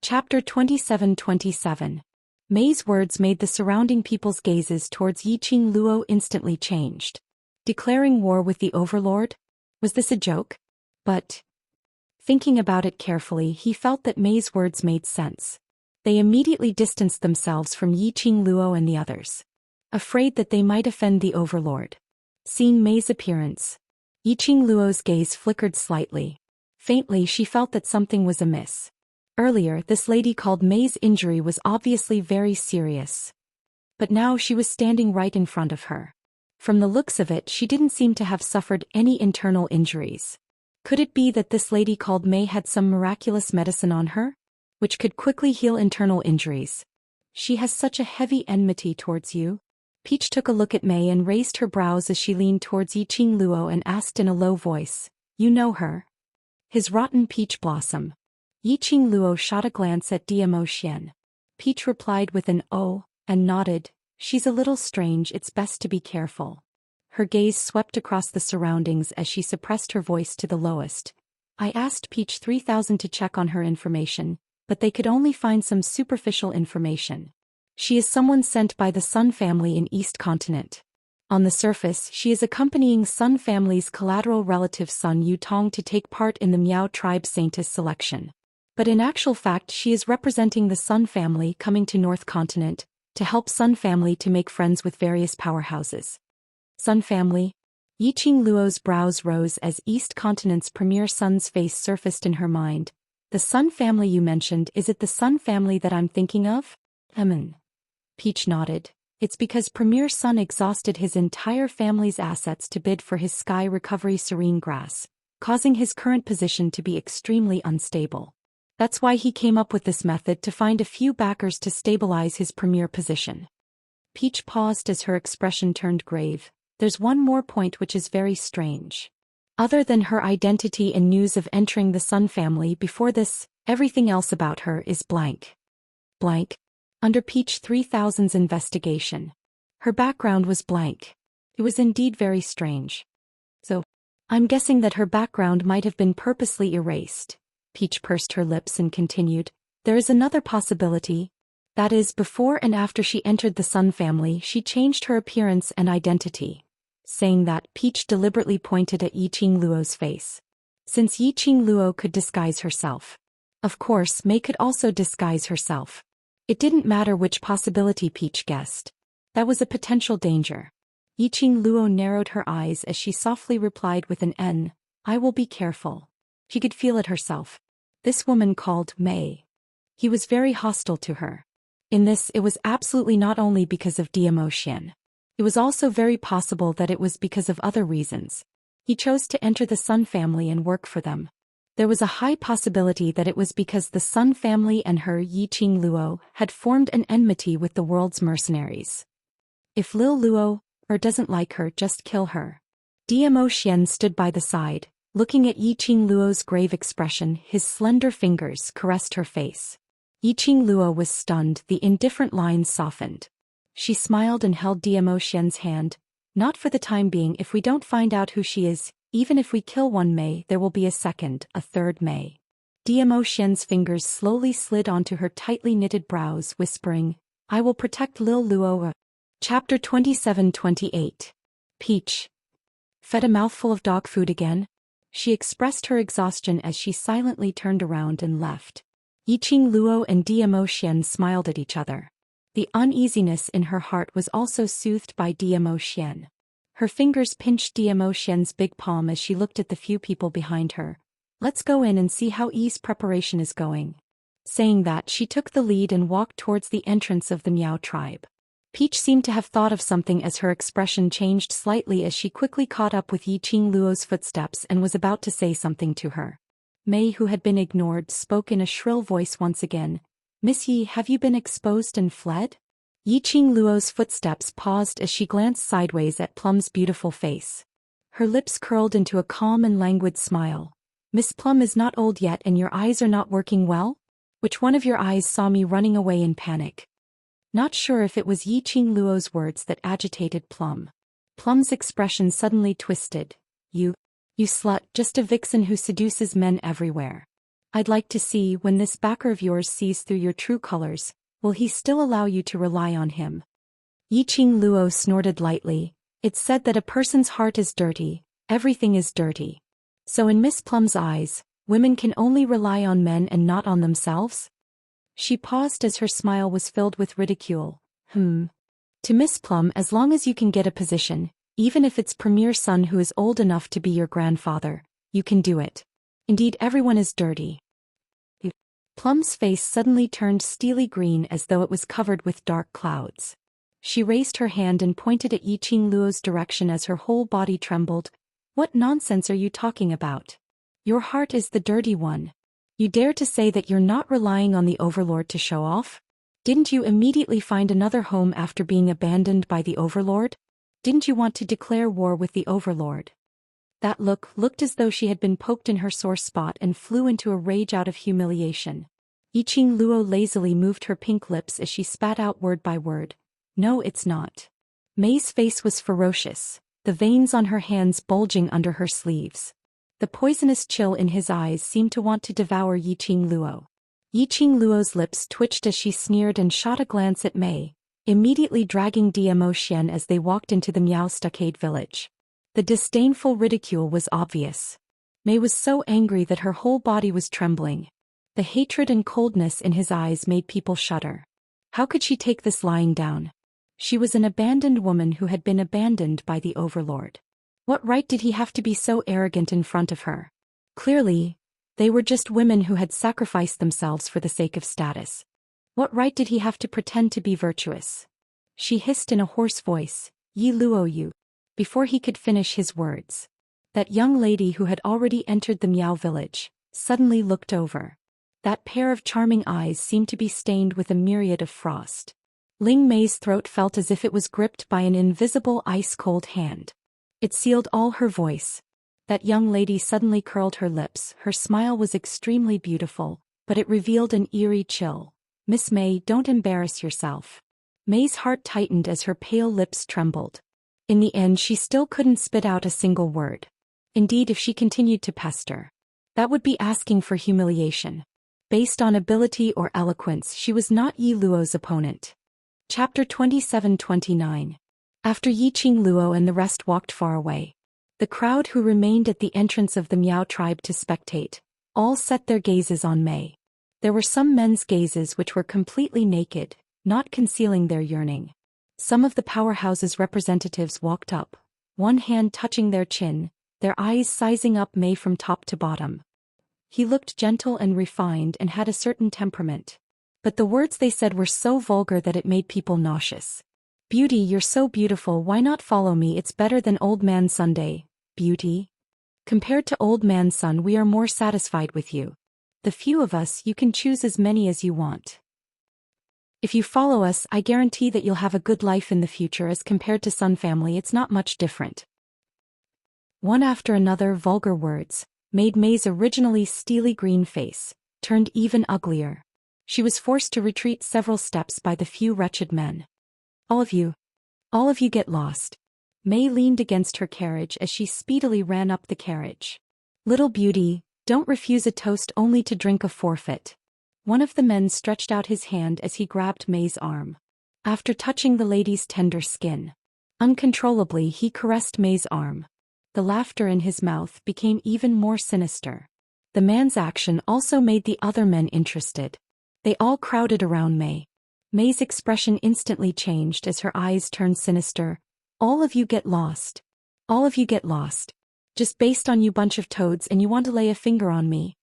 Chapter 27. Mei's words made the surrounding people's gazes towards Yiqing Luo instantly changed. Declaring war with the overlord? Was this a joke? But, thinking about it carefully, he felt that Mei's words made sense. They immediately distanced themselves from Yiqing Luo and the others, afraid that they might offend the overlord. Seeing Mei's appearance, Yiqing Luo's gaze flickered slightly. Faintly, she felt that something was amiss. Earlier, this lady called Mei's injury was obviously very serious. But now she was standing right in front of her. From the looks of it, she didn't seem to have suffered any internal injuries. Could it be that this lady called Mei had some miraculous medicine on her, which could quickly heal internal injuries? She has such a heavy enmity towards you. Peach took a look at Mei and raised her brows as she leaned towards Yiqing Luo and asked in a low voice, "You know her?" His rotten peach blossom. Yiqing Luo shot a glance at Zhou Xian. Peach replied with an "oh," and nodded. "She's a little strange, it's best to be careful." Her gaze swept across the surroundings as she suppressed her voice to the lowest. "I asked Peach 3000 to check on her information, but they could only find some superficial information. She is someone sent by the Sun family in East Continent. On the surface, she is accompanying Sun family's collateral relative Sun Yutong to take part in the Miao tribe Saintess selection. But in actual fact, she is representing the Sun family coming to North Continent to help Sun family to make friends with various powerhouses." Sun family? Yiqing Luo's brows rose as East Continent's premier Sun's face surfaced in her mind. "The Sun family you mentioned, is it the Sun family that I'm thinking of?" Peach nodded. "It's because Premier Sun exhausted his entire family's assets to bid for his Sky Recovery Serene Grass, causing his current position to be extremely unstable. That's why he came up with this method to find a few backers to stabilize his premier position." Peach paused as her expression turned grave. "There's one more point which is very strange. Other than her identity and news of entering the Sun family before this, everything else about her is blank." Blank? Under Peach 3000's investigation, her background was blank. It was indeed very strange. "So, I'm guessing that her background might have been purposely erased." Peach pursed her lips and continued, "There is another possibility. That is, before and after she entered the Sun family, she changed her appearance and identity." Saying that, Peach deliberately pointed at Yiqing Luo's face. Since Yiqing Luo could disguise herself, of course Mei could also disguise herself. It didn't matter which possibility Peach guessed. That was a potential danger. Yiqing Luo narrowed her eyes as she softly replied with an "N. I will be careful." She could feel it herself. This woman called Mei. He was very hostile to her. In this, it was absolutely not only because of Zhou Xian. It was also very possible that it was because of other reasons. He chose to enter the Sun family and work for them. There was a high possibility that it was because the Sun family and her, Yiqing Luo, had formed an enmity with the world's mercenaries. If Lil Luo doesn't like her, just kill her. Zhou Xian stood by the side, looking at Yiqing Luo's grave expression. His slender fingers caressed her face. Yiqing Luo was stunned, the indifferent lines softened. She smiled and held Zhou Xian's hand. "Not for the time being. If we don't find out who she is, even if we kill one Mei, there will be a second, a third Mei." Zhou Xian's fingers slowly slid onto her tightly knitted brows, whispering, "I will protect Lil Luo." Chapter 27. Peach fed a mouthful of dog food again. She expressed her exhaustion as she silently turned around and left. Yiqing Luo and Zhou Xian smiled at each other. The uneasiness in her heart was also soothed by Zhou Xian. Her fingers pinched Zhou Xian's big palm as she looked at the few people behind her. "Let's go in and see how Yi's preparation is going." Saying that, she took the lead and walked towards the entrance of the Miao tribe. Peach seemed to have thought of something as her expression changed slightly as she quickly caught up with Yiqing Luo's footsteps and was about to say something to her. Mei, who had been ignored, spoke in a shrill voice once again. "Miss Yi, have you been exposed and fled?" Yiqing Luo's footsteps paused as she glanced sideways at Plum's beautiful face. Her lips curled into a calm and languid smile. "Miss Plum is not old yet and your eyes are not working well? Which one of your eyes saw me running away in panic?" Not sure if it was Yiqing Luo's words that agitated Plum. Plum's expression suddenly twisted. You slut, just a vixen who seduces men everywhere." I'd like to see when this backer of yours sees through your true colors, will he still allow you to rely on him? Yiqing Luo snorted lightly. It's said that a person's heart is dirty, everything is dirty. So in Miss Plum's eyes, women can only rely on men and not on themselves? She paused as her smile was filled with ridicule. To Miss Plum, as long as you can get a position, even if it's premier son who is old enough to be your grandfather, you can do it. Indeed, everyone is dirty. Plum's face suddenly turned steely green as though it was covered with dark clouds. She raised her hand and pointed at Yiqing Luo's direction as her whole body trembled. What nonsense are you talking about? Your heart is the dirty one. You dare to say that you're not relying on the Overlord to show off? Didn't you immediately find another home after being abandoned by the Overlord? Didn't you want to declare war with the Overlord? That looked as though she had been poked in her sore spot and flew into a rage out of humiliation. Yiqing Luo lazily moved her pink lips as she spat out word by word. No, it's not. May's face was ferocious, the veins on her hands bulging under her sleeves. The poisonous chill in his eyes seemed to want to devour Yiqing Luo. Yiqing Luo's lips twitched as she sneered and shot a glance at May, immediately dragging Zhou Xian as they walked into the Miao stockade village. The disdainful ridicule was obvious. May was so angry that her whole body was trembling. The hatred and coldness in his eyes made people shudder. How could she take this lying down? She was an abandoned woman who had been abandoned by the Overlord. What right did he have to be so arrogant in front of her? Clearly, they were just women who had sacrificed themselves for the sake of status. What right did he have to pretend to be virtuous? She hissed in a hoarse voice, Yi Luo you. Before he could finish his words, that young lady who had already entered the Miao village suddenly looked over. That pair of charming eyes seemed to be stained with a myriad of frost. Ling Mei's throat felt as if it was gripped by an invisible ice-cold hand. It sealed all her voice. That young lady suddenly curled her lips. Her smile was extremely beautiful, but it revealed an eerie chill. Miss May, don't embarrass yourself. May's heart tightened as her pale lips trembled. In the end, she still couldn't spit out a single word. Indeed, if she continued to pester, that would be asking for humiliation. Based on ability or eloquence, she was not Yi Luo's opponent. Chapter 27-29. After Yiqing Luo and the rest walked far away, the crowd who remained at the entrance of the Miao tribe to spectate, all set their gazes on May. There were some men's gazes which were completely naked, not concealing their yearning. Some of the powerhouse's representatives walked up, one hand touching their chin, their eyes sizing up May from top to bottom. He looked gentle and refined and had a certain temperament. But the words they said were so vulgar that it made people nauseous. Beauty, you're so beautiful, why not follow me? It's better than Old Man Sunday. Beauty? Compared to Old Man Sun, we are more satisfied with you. The few of us, you can choose as many as you want. If you follow us, I guarantee that you'll have a good life in the future. As compared to Sun family, it's not much different. One after another, vulgar words made May's originally steely green face turned even uglier. She was forced to retreat several steps by the few wretched men. All of you get lost. May leaned against her carriage as she speedily ran up the carriage. Little beauty, don't refuse a toast only to drink a forfeit. One of the men stretched out his hand as he grabbed May's arm. After touching the lady's tender skin, uncontrollably he caressed May's arm. The laughter in his mouth became even more sinister. The man's action also made the other men interested. They all crowded around May. May's expression instantly changed as her eyes turned sinister. All of you get lost. All of you get lost. Just based on you bunch of toads, and you want to lay a finger on me.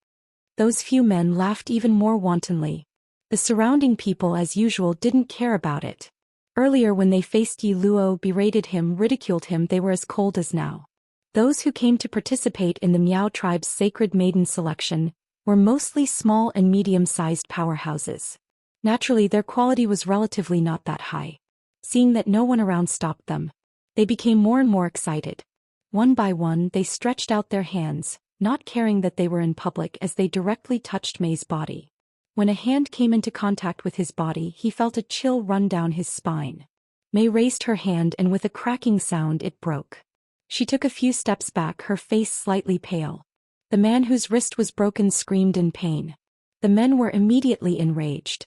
Those few men laughed even more wantonly. The surrounding people as usual didn't care about it. Earlier when they faced Yi Luo, berated him, ridiculed him, they were as cold as now. Those who came to participate in the Miao tribe's sacred maiden selection were mostly small and medium-sized powerhouses. Naturally, their quality was relatively not that high. Seeing that no one around stopped them, they became more and more excited. One by one, they stretched out their hands, not caring that they were in public, as they directly touched May's body. When a hand came into contact with his body, he felt a chill run down his spine. May raised her hand and with a cracking sound it broke. She took a few steps back, her face slightly pale. The man whose wrist was broken screamed in pain. The men were immediately enraged.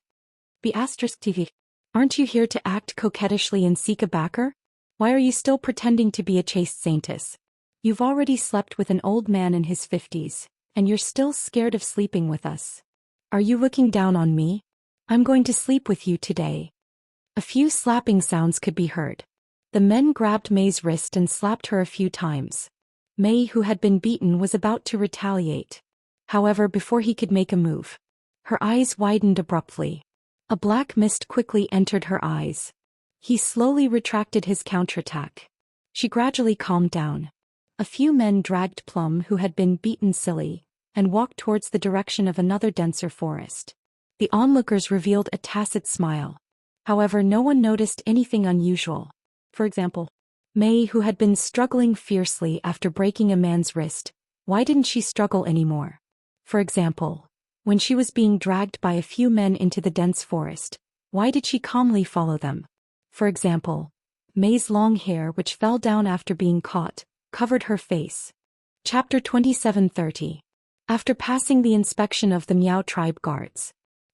B*TV. Aren't you here to act coquettishly and seek a backer? Why are you still pretending to be a chaste saintess? You've already slept with an old man in his 50s, and you're still scared of sleeping with us. Are you looking down on me? I'm going to sleep with you today. A few slapping sounds could be heard. The men grabbed May's wrist and slapped her a few times. May, who had been beaten, was about to retaliate. However, before he could make a move, her eyes widened abruptly. A black mist quickly entered her eyes. He slowly retracted his counterattack. She gradually calmed down. A few men dragged Plum, who had been beaten silly, and walked towards the direction of another denser forest. The onlookers revealed a tacit smile. However, no one noticed anything unusual. For example, May, who had been struggling fiercely after breaking a man's wrist, why didn't she struggle anymore? For example, when she was being dragged by a few men into the dense forest, why did she calmly follow them? For example, May's long hair, which fell down after being caught, covered her face. Chapter 27:30. After passing the inspection of the Miao tribe guards,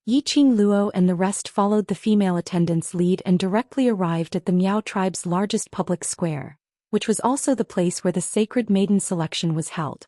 Yiqing Luo and the rest followed the female attendant's lead and directly arrived at the Miao tribe's largest public square, which was also the place where the sacred maiden selection was held.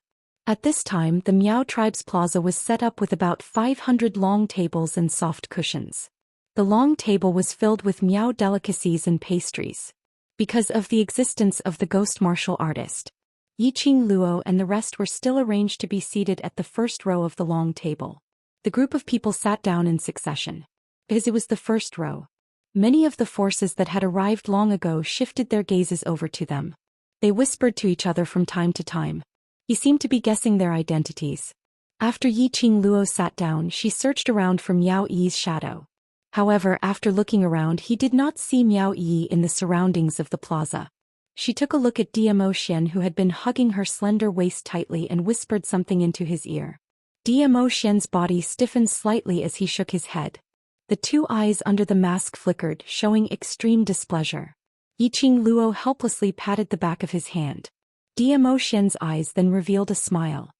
At this time, the Miao tribe's plaza was set up with about 500 long tables and soft cushions. The long table was filled with Miao delicacies and pastries. Because of the existence of the ghost martial artist, Yiqing Luo and the rest were still arranged to be seated at the first row of the long table. The group of people sat down in succession. Because it was the first row, many of the forces that had arrived long ago shifted their gazes over to them. They whispered to each other from time to time. He seemed to be guessing their identities. After Yiqing Luo sat down, she searched around for Miao Yi's shadow. However, after looking around, he did not see Miao Yi in the surroundings of the plaza. She took a look at Zhou Xian, who had been hugging her slender waist tightly, and whispered something into his ear. Zhou Xian's body stiffened slightly as he shook his head. The two eyes under the mask flickered, showing extreme displeasure. Yiqing Luo helplessly patted the back of his hand. Zhou Xian's eyes then revealed a smile.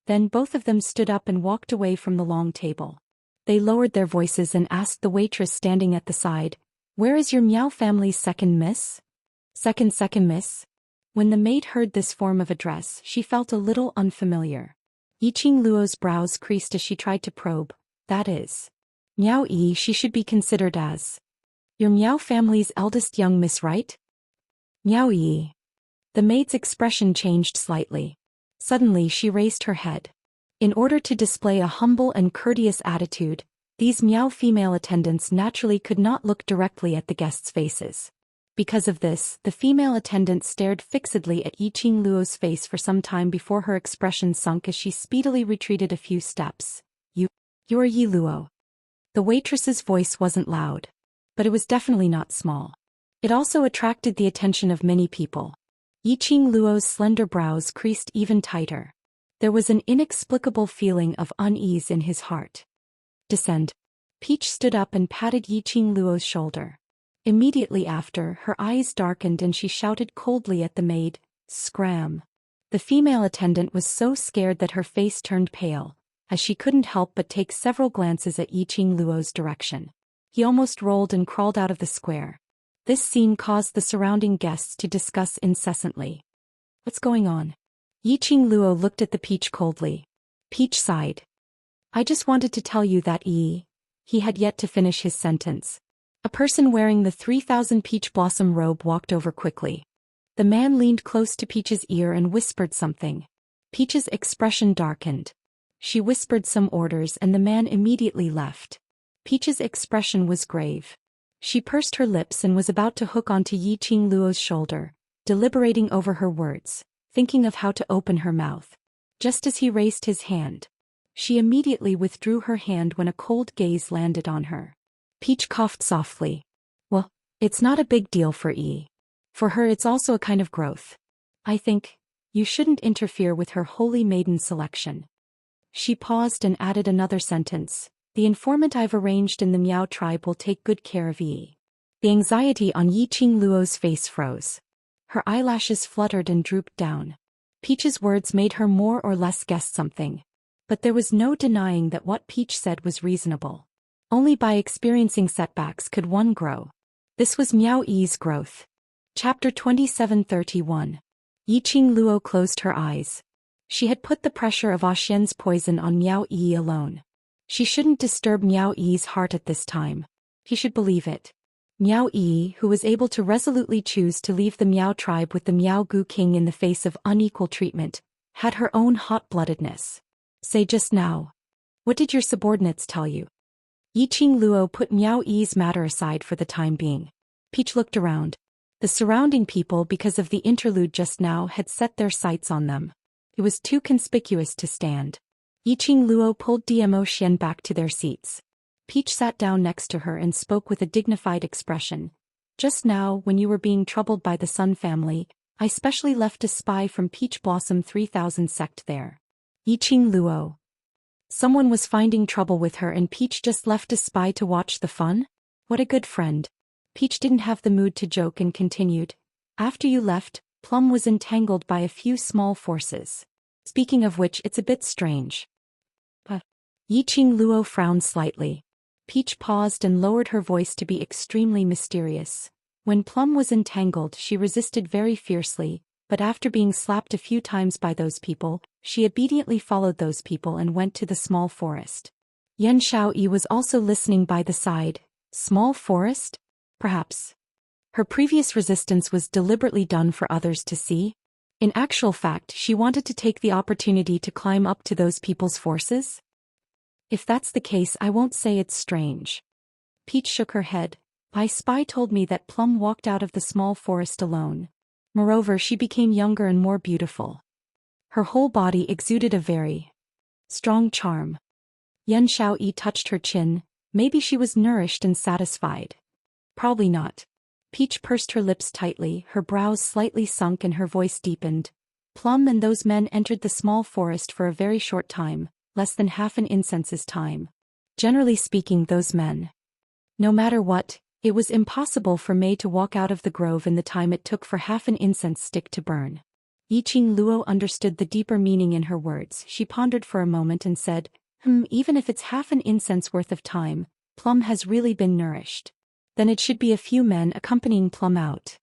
Then both of them stood up and walked away from the long table. They lowered their voices and asked the waitress standing at the side, "Where is your Miao family's second miss?" Second miss? When the maid heard this form of address, she felt a little unfamiliar. Yiqing Luo's brows creased as she tried to probe. That is, Miao Yi, she should be considered as your Miao family's eldest young miss, right? Miao Yi. The maid's expression changed slightly. Suddenly she raised her head. In order to display a humble and courteous attitude, these Miao female attendants naturally could not look directly at the guests' faces. Because of this, the female attendant stared fixedly at Yiqing Luo's face for some time before her expression sunk as she speedily retreated a few steps. You're Yi Luo. The waitress's voice wasn't loud, but it was definitely not small. It also attracted the attention of many people. Yiqing Luo's slender brows creased even tighter. There was an inexplicable feeling of unease in his heart. Descend. Peach stood up and patted Yiqing Luo's shoulder. Immediately after, her eyes darkened and she shouted coldly at the maid, "Scram." The female attendant was so scared that her face turned pale, as she couldn't help but take several glances at Yiqing Luo's direction. He almost rolled and crawled out of the square. This scene caused the surrounding guests to discuss incessantly. What's going on? Yiqing Luo looked at the Peach coldly. Peach sighed. I just wanted to tell you that He had yet to finish his sentence. A person wearing the 3000 peach blossom robe walked over quickly. The man leaned close to Peach's ear and whispered something. Peach's expression darkened. She whispered some orders and the man immediately left. Peach's expression was grave. She pursed her lips and was about to hook onto Yiqing Luo's shoulder, deliberating over her words, thinking of how to open her mouth. Just as he raised his hand, she immediately withdrew her hand when a cold gaze landed on her. Peach coughed softly. Well, it's not a big deal for E. For her it's also a kind of growth. I think you shouldn't interfere with her holy maiden selection. She paused and added another sentence. The informant I've arranged in the Miao tribe will take good care of E. The anxiety on Yiqing Luo's face froze. Her eyelashes fluttered and drooped down. Peach's words made her more or less guess something. But there was no denying that what Peach said was reasonable. Only by experiencing setbacks could one grow. This was Miao Yi's growth. Chapter 2731. Yiqing Luo closed her eyes. She had put the pressure of Zhou Xian's poison on Miao Yi alone. She shouldn't disturb Miao Yi's heart at this time. He should believe it. Miao Yi, who was able to resolutely choose to leave the Miao tribe with the Miao Gu king in the face of unequal treatment, had her own hot-bloodedness. Say just now. What did your subordinates tell you? Yiqing Luo put Miao Yi's matter aside for the time being. Peach looked around. The surrounding people, because of the interlude just now, had set their sights on them. It was too conspicuous to stand. Yiqing Luo pulled Zhou Xian back to their seats. Peach sat down next to her and spoke with a dignified expression. Just now, when you were being troubled by the Sun family, I specially left a spy from Peach Blossom 3000 sect there. Yiqing Luo. Someone was finding trouble with her and Peach just left a spy to watch the fun? What a good friend. Peach didn't have the mood to joke and continued. After you left, Plum was entangled by a few small forces. Speaking of which, it's a bit strange. But Yiqing Luo frowned slightly. Peach paused and lowered her voice to be extremely mysterious. When Plum was entangled, she resisted very fiercely, but after being slapped a few times by those people, she obediently followed those people and went to the small forest. Yan Shaoyi was also listening by the side. Small forest? Perhaps. Her previous resistance was deliberately done for others to see. In actual fact, she wanted to take the opportunity to climb up to those people's forces. If that's the case, I won't say it's strange. Peach shook her head. My spy told me that Plum walked out of the small forest alone. Moreover, she became younger and more beautiful. Her whole body exuded a very strong charm. Yan Shaoyi touched her chin. Maybe she was nourished and satisfied. Probably not. Peach pursed her lips tightly, her brows slightly sunk and her voice deepened. Plum and those men entered the small forest for a very short time, less than half an incense's time. Generally speaking, those men. No matter what, it was impossible for Mei to walk out of the grove in the time it took for half an incense stick to burn. Yiqing Luo understood the deeper meaning in her words. She pondered for a moment and said, even if it's half an incense worth of time, Plum has really been nourished. Then it should be a few men accompanying Plum out.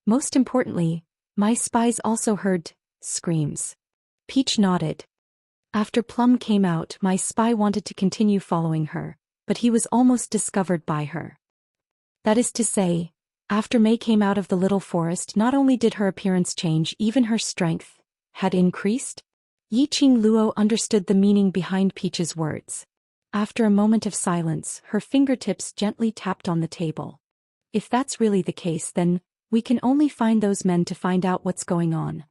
Most importantly, my spies also heard screams. Peach nodded. After Plum came out, my spy wanted to continue following her, but he was almost discovered by her. That is to say, after Mei came out of the little forest, not only did her appearance change, even her strength had increased. Yiqing Luo understood the meaning behind Peach's words. After a moment of silence, her fingertips gently tapped on the table. If that's really the case, then we can only find those men to find out what's going on.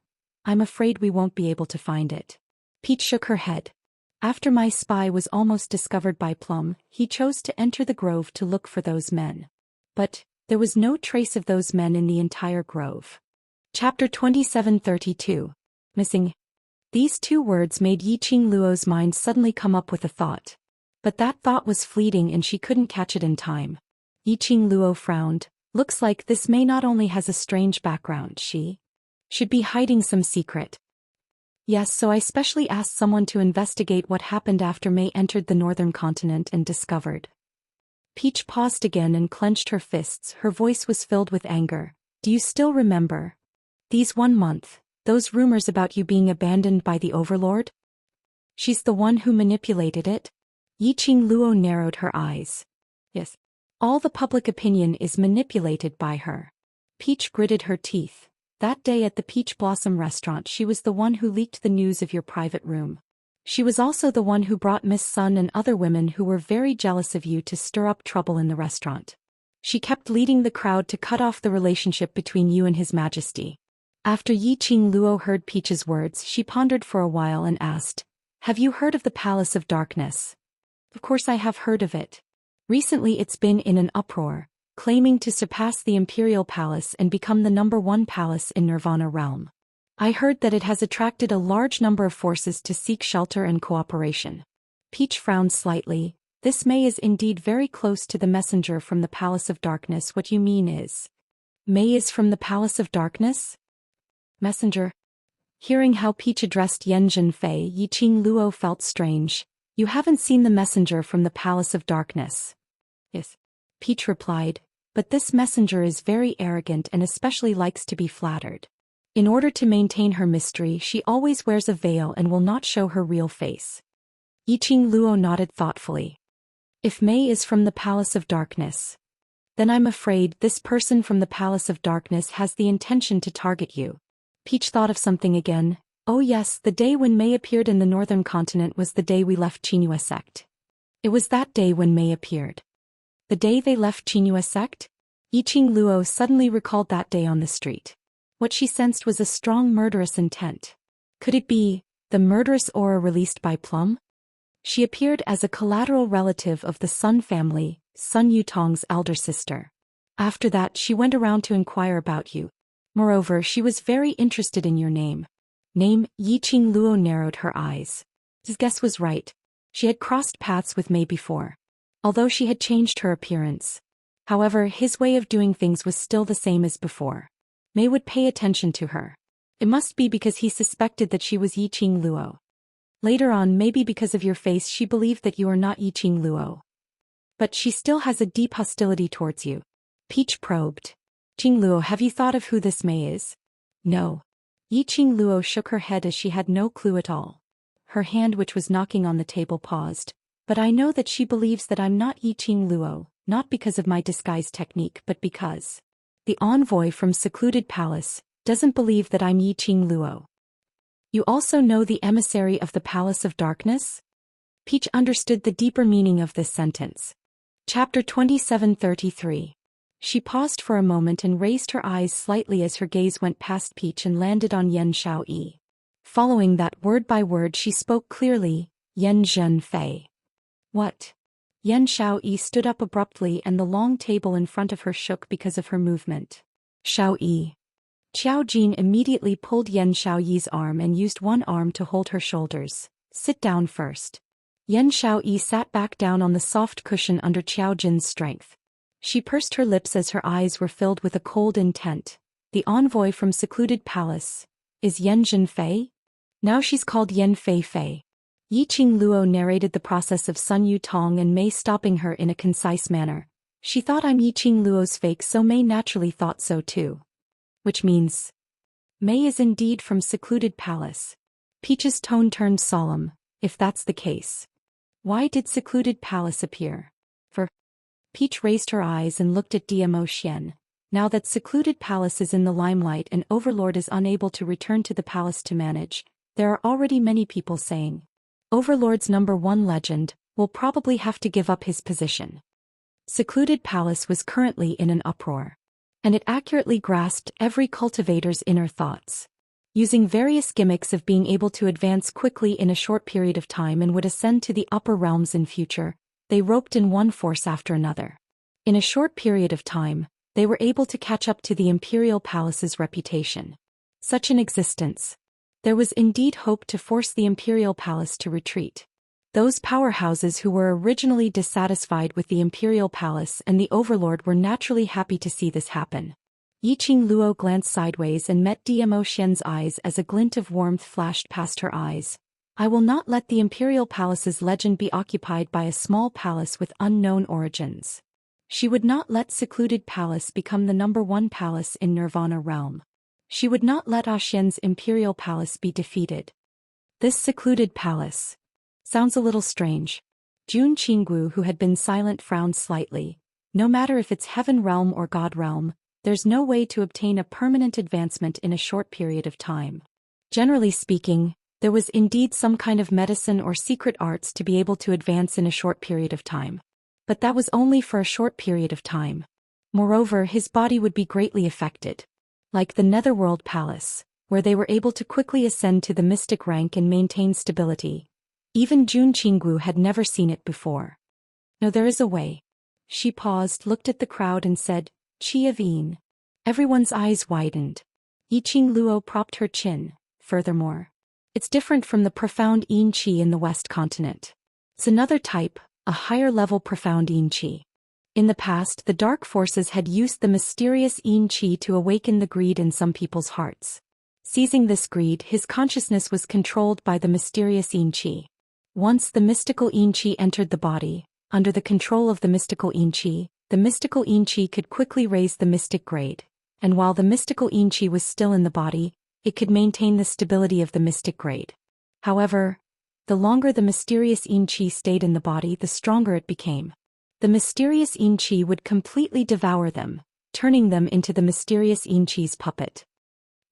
I'm afraid we won't be able to find it. Peach shook her head. After my spy was almost discovered by Plum, he chose to enter the grove to look for those men. But there was no trace of those men in the entire grove. Chapter 2732. Missing. These two words made Yiqing Luo's mind suddenly come up with a thought. But that thought was fleeting and she couldn't catch it in time. Yiqing Luo frowned. Looks like this Mei not only has a strange background, she should be hiding some secret. Yes, so I specially asked someone to investigate what happened after Mei entered the northern continent and discovered. Peach paused again and clenched her fists. Her voice was filled with anger. Do you still remember? These 1 month, those rumors about you being abandoned by the Overlord? She's the one who manipulated it? Yiqing Luo narrowed her eyes. Yes. All the public opinion is manipulated by her. Peach gritted her teeth. That day at the Peach Blossom restaurant, she was the one who leaked the news of your private room. She was also the one who brought Miss Sun and other women who were very jealous of you to stir up trouble in the restaurant. She kept leading the crowd to cut off the relationship between you and His Majesty. After Yiqing Luo heard Peach's words, she pondered for a while and asked, have you heard of the Palace of Darkness? Of course I have heard of it. Recently it's been in an uproar, claiming to surpass the Imperial Palace and become the #1 palace in Nirvana realm. I heard that it has attracted a large number of forces to seek shelter and cooperation. Peach frowned slightly. This Mei is indeed very close to the messenger from the Palace of Darkness. What you mean is, Mei is from the Palace of Darkness? Messenger? Hearing how Peach addressed Yan Zhenfei, Yiqing Luo felt strange. You haven't seen the messenger from the Palace of Darkness? Yes. Peach replied, but this messenger is very arrogant and especially likes to be flattered. In order to maintain her mystery, she always wears a veil and will not show her real face. Yiqing Luo nodded thoughtfully. If Mei is from the Palace of Darkness, then I'm afraid this person from the Palace of Darkness has the intention to target you. Peach thought of something again. Oh yes, the day when Mei appeared in the northern continent was the day we left Qinghua sect. It was that day when Mei appeared. The day they left Qinghua sect? Yiqing Luo suddenly recalled that day on the street. What she sensed was a strong murderous intent. Could it be the murderous aura released by Plum? She appeared as a collateral relative of the Sun family, Sun Yutong's elder sister. After that she went around to inquire about you. Moreover, she was very interested in your name. Name? Yiqing Luo narrowed her eyes. His guess was right. She had crossed paths with Mei before. Although she had changed her appearance. However, his way of doing things was still the same as before. Mei would pay attention to her. It must be because he suspected that she was Yiqing Luo. Later on, maybe because of your face, she believed that you are not Yiqing Luo. But she still has a deep hostility towards you. Peach probed. Yiqing Luo, have you thought of who this Mei is? No. Yiqing Luo shook her head as she had no clue at all. Her hand, which was knocking on the table, paused. But I know that she believes that I'm not Yiqing Luo, not because of my disguise technique, but because the envoy from Secluded Palace doesn't believe that I'm Yiqing Luo. You also know the emissary of the Palace of Darkness? Peach understood the deeper meaning of this sentence. Chapter 2733. She paused for a moment and raised her eyes slightly as her gaze went past Peach and landed on Yan Xiaoyi. Following that, word by word, she spoke clearly, Yan Zhenfei. What? Yan Xiaoyi stood up abruptly and the long table in front of her shook because of her movement. Xiaoyi. Qiao Jin immediately pulled Yan Xiaoyi's arm and used one arm to hold her shoulders. Sit down first. Yan Xiaoyi sat back down on the soft cushion under Qiao Jin's strength. She pursed her lips as her eyes were filled with a cold intent. The envoy from Secluded Palace is Yan Zhenfei? Now she's called Yan Fei. Yiqing Luo narrated the process of Sun Yutong and Mei stopping her in a concise manner. She thought I'm Yiqing Luo's fake, so Mei naturally thought so too. Which means Mei is indeed from Secluded Palace. Peach's tone turned solemn. If that's the case, why did Secluded Palace appear? Peach raised her eyes and looked at Zhou Xian. Now that Secluded Palace is in the limelight and Overlord is unable to return to the palace to manage, there are already many people saying Overlord's #1 legend will probably have to give up his position. Secluded Palace was currently in an uproar. And it accurately grasped every cultivator's inner thoughts. Using various gimmicks of being able to advance quickly in a short period of time and would ascend to the upper realms in future, they roped in one force after another. In a short period of time, they were able to catch up to the Imperial Palace's reputation. Such an existence. There was indeed hope to force the Imperial Palace to retreat. Those powerhouses who were originally dissatisfied with the Imperial Palace and the Overlord were naturally happy to see this happen. Yiqing Luo glanced sideways and met Zhou Xian's eyes as a glint of warmth flashed past her eyes. I will not let the Imperial Palace's legend be occupied by a small palace with unknown origins. She would not let Secluded Palace become the #1 palace in Nirvana realm. She would not let Xian's Imperial Palace be defeated. This Secluded Palace sounds a little strange. Jun Qinggu, who had been silent, frowned slightly. No matter if it's heaven realm or god realm, there's no way to obtain a permanent advancement in a short period of time. Generally speaking, there was indeed some kind of medicine or secret arts to be able to advance in a short period of time. But that was only for a short period of time. Moreover, his body would be greatly affected. Like the Netherworld Palace, where they were able to quickly ascend to the mystic rank and maintain stability. Even Jun Qinggu had never seen it before. No, there is a way. She paused, looked at the crowd and said, Qi of Yin. Everyone's eyes widened. Yiqing Luo propped her chin. Furthermore, it's different from the profound Yin Qi in the West continent. It's another type, a higher-level profound Yin Qi. In the past, the dark forces had used the mysterious Yin Qi to awaken the greed in some people's hearts. Seizing this greed, his consciousness was controlled by the mysterious Yin Qi. Once the mystical Yin Qi entered the body, under the control of the mystical Yin Qi, the mystical Yin Qi could quickly raise the mystic grade, and while the mystical Yin Qi was still in the body, it could maintain the stability of the mystic grade. However, the longer the mysterious Yin Qi stayed in the body, the stronger it became. The mysterious Yin Qi would completely devour them, turning them into the mysterious Yin Qi's puppet.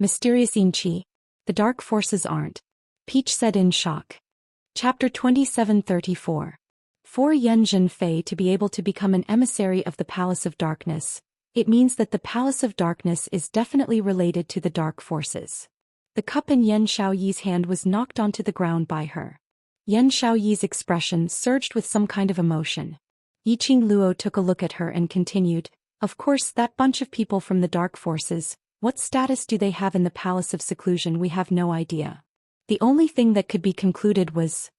Mysterious Yin Qi. The dark forces aren't. Peach said in shock. Chapter 2734. For Yen Zhenfei to be able to become an emissary of the Palace of Darkness, it means that the Palace of Darkness is definitely related to the dark forces. The cup in Yen Xiaoyi's hand was knocked onto the ground by her. Yen Xiaoyi's expression surged with some kind of emotion. Yiqing Luo took a look at her and continued, "Of course, that bunch of people from the dark forces, what status do they have in the Palace of Seclusion? We have no idea." The only thing that could be concluded was,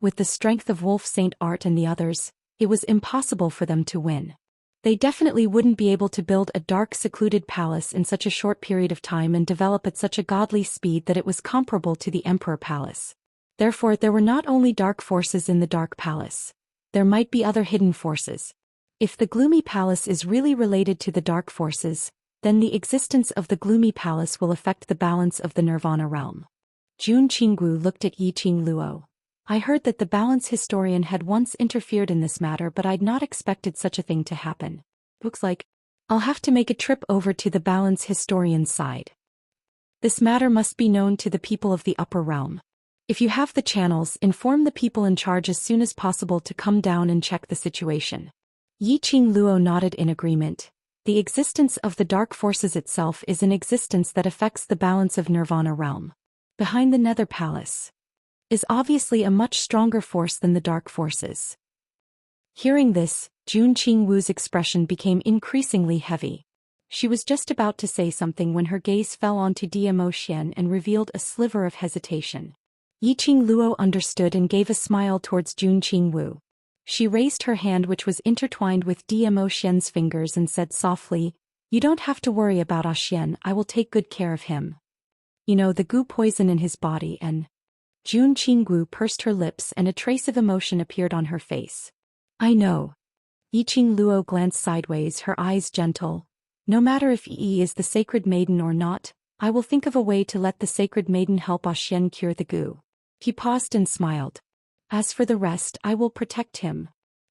with the strength of Wolf Saint Art and the others, it was impossible for them to win. They definitely wouldn't be able to build a dark secluded palace in such a short period of time and develop at such a godly speed that it was comparable to the Emperor Palace. Therefore, there were not only dark forces in the Dark Palace. There might be other hidden forces. If the Gloomy Palace is really related to the dark forces, then the existence of the Gloomy Palace will affect the balance of the Nirvana realm. Jun Qinggu looked at Yiqing Luo. "I heard that the balance historian had once interfered in this matter, but I'd not expected such a thing to happen. Looks like I'll have to make a trip over to the balance historian's side. This matter must be known to the people of the upper realm. If you have the channels, inform the people in charge as soon as possible to come down and check the situation." Yiqing Luo nodded in agreement. The existence of the dark forces itself is an existence that affects the balance of Nirvana realm. Behind the Nether Palace is obviously a much stronger force than the dark forces. Hearing this, Jun Qingwu's expression became increasingly heavy. She was just about to say something when her gaze fell onto Zhou Xian and revealed a sliver of hesitation. Yiqing Luo understood and gave a smile towards Jun Qingwu. She raised her hand, which was intertwined with Zhou Xian's fingers, and said softly, "You don't have to worry about Xian, I will take good care of him. You know, the goo poison in his body and..." Jun Qingwu pursed her lips and a trace of emotion appeared on her face. "I know." Yiqing Luo glanced sideways, her eyes gentle. "No matter if Yi is the sacred maiden or not, I will think of a way to let the sacred maiden help Xian cure the goo." He paused and smiled. "As for the rest, I will protect him."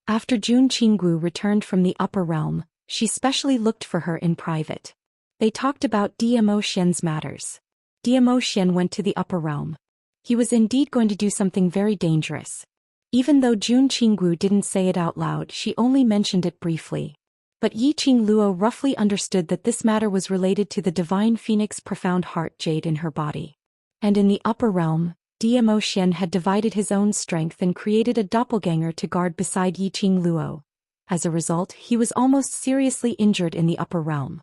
After Jun Qingwu returned from the upper realm, she specially looked for her in private. They talked about Zhou Xian's matters. Zhou Xian went to the upper realm. He was indeed going to do something very dangerous. Even though Jun Qingwu didn't say it out loud, she only mentioned it briefly. But Yiqing Luo roughly understood that this matter was related to the divine phoenix profound heart jade in her body. And in the upper realm, Zhou Xian had divided his own strength and created a doppelganger to guard beside Yiqing Luo. As a result, he was almost seriously injured in the upper realm.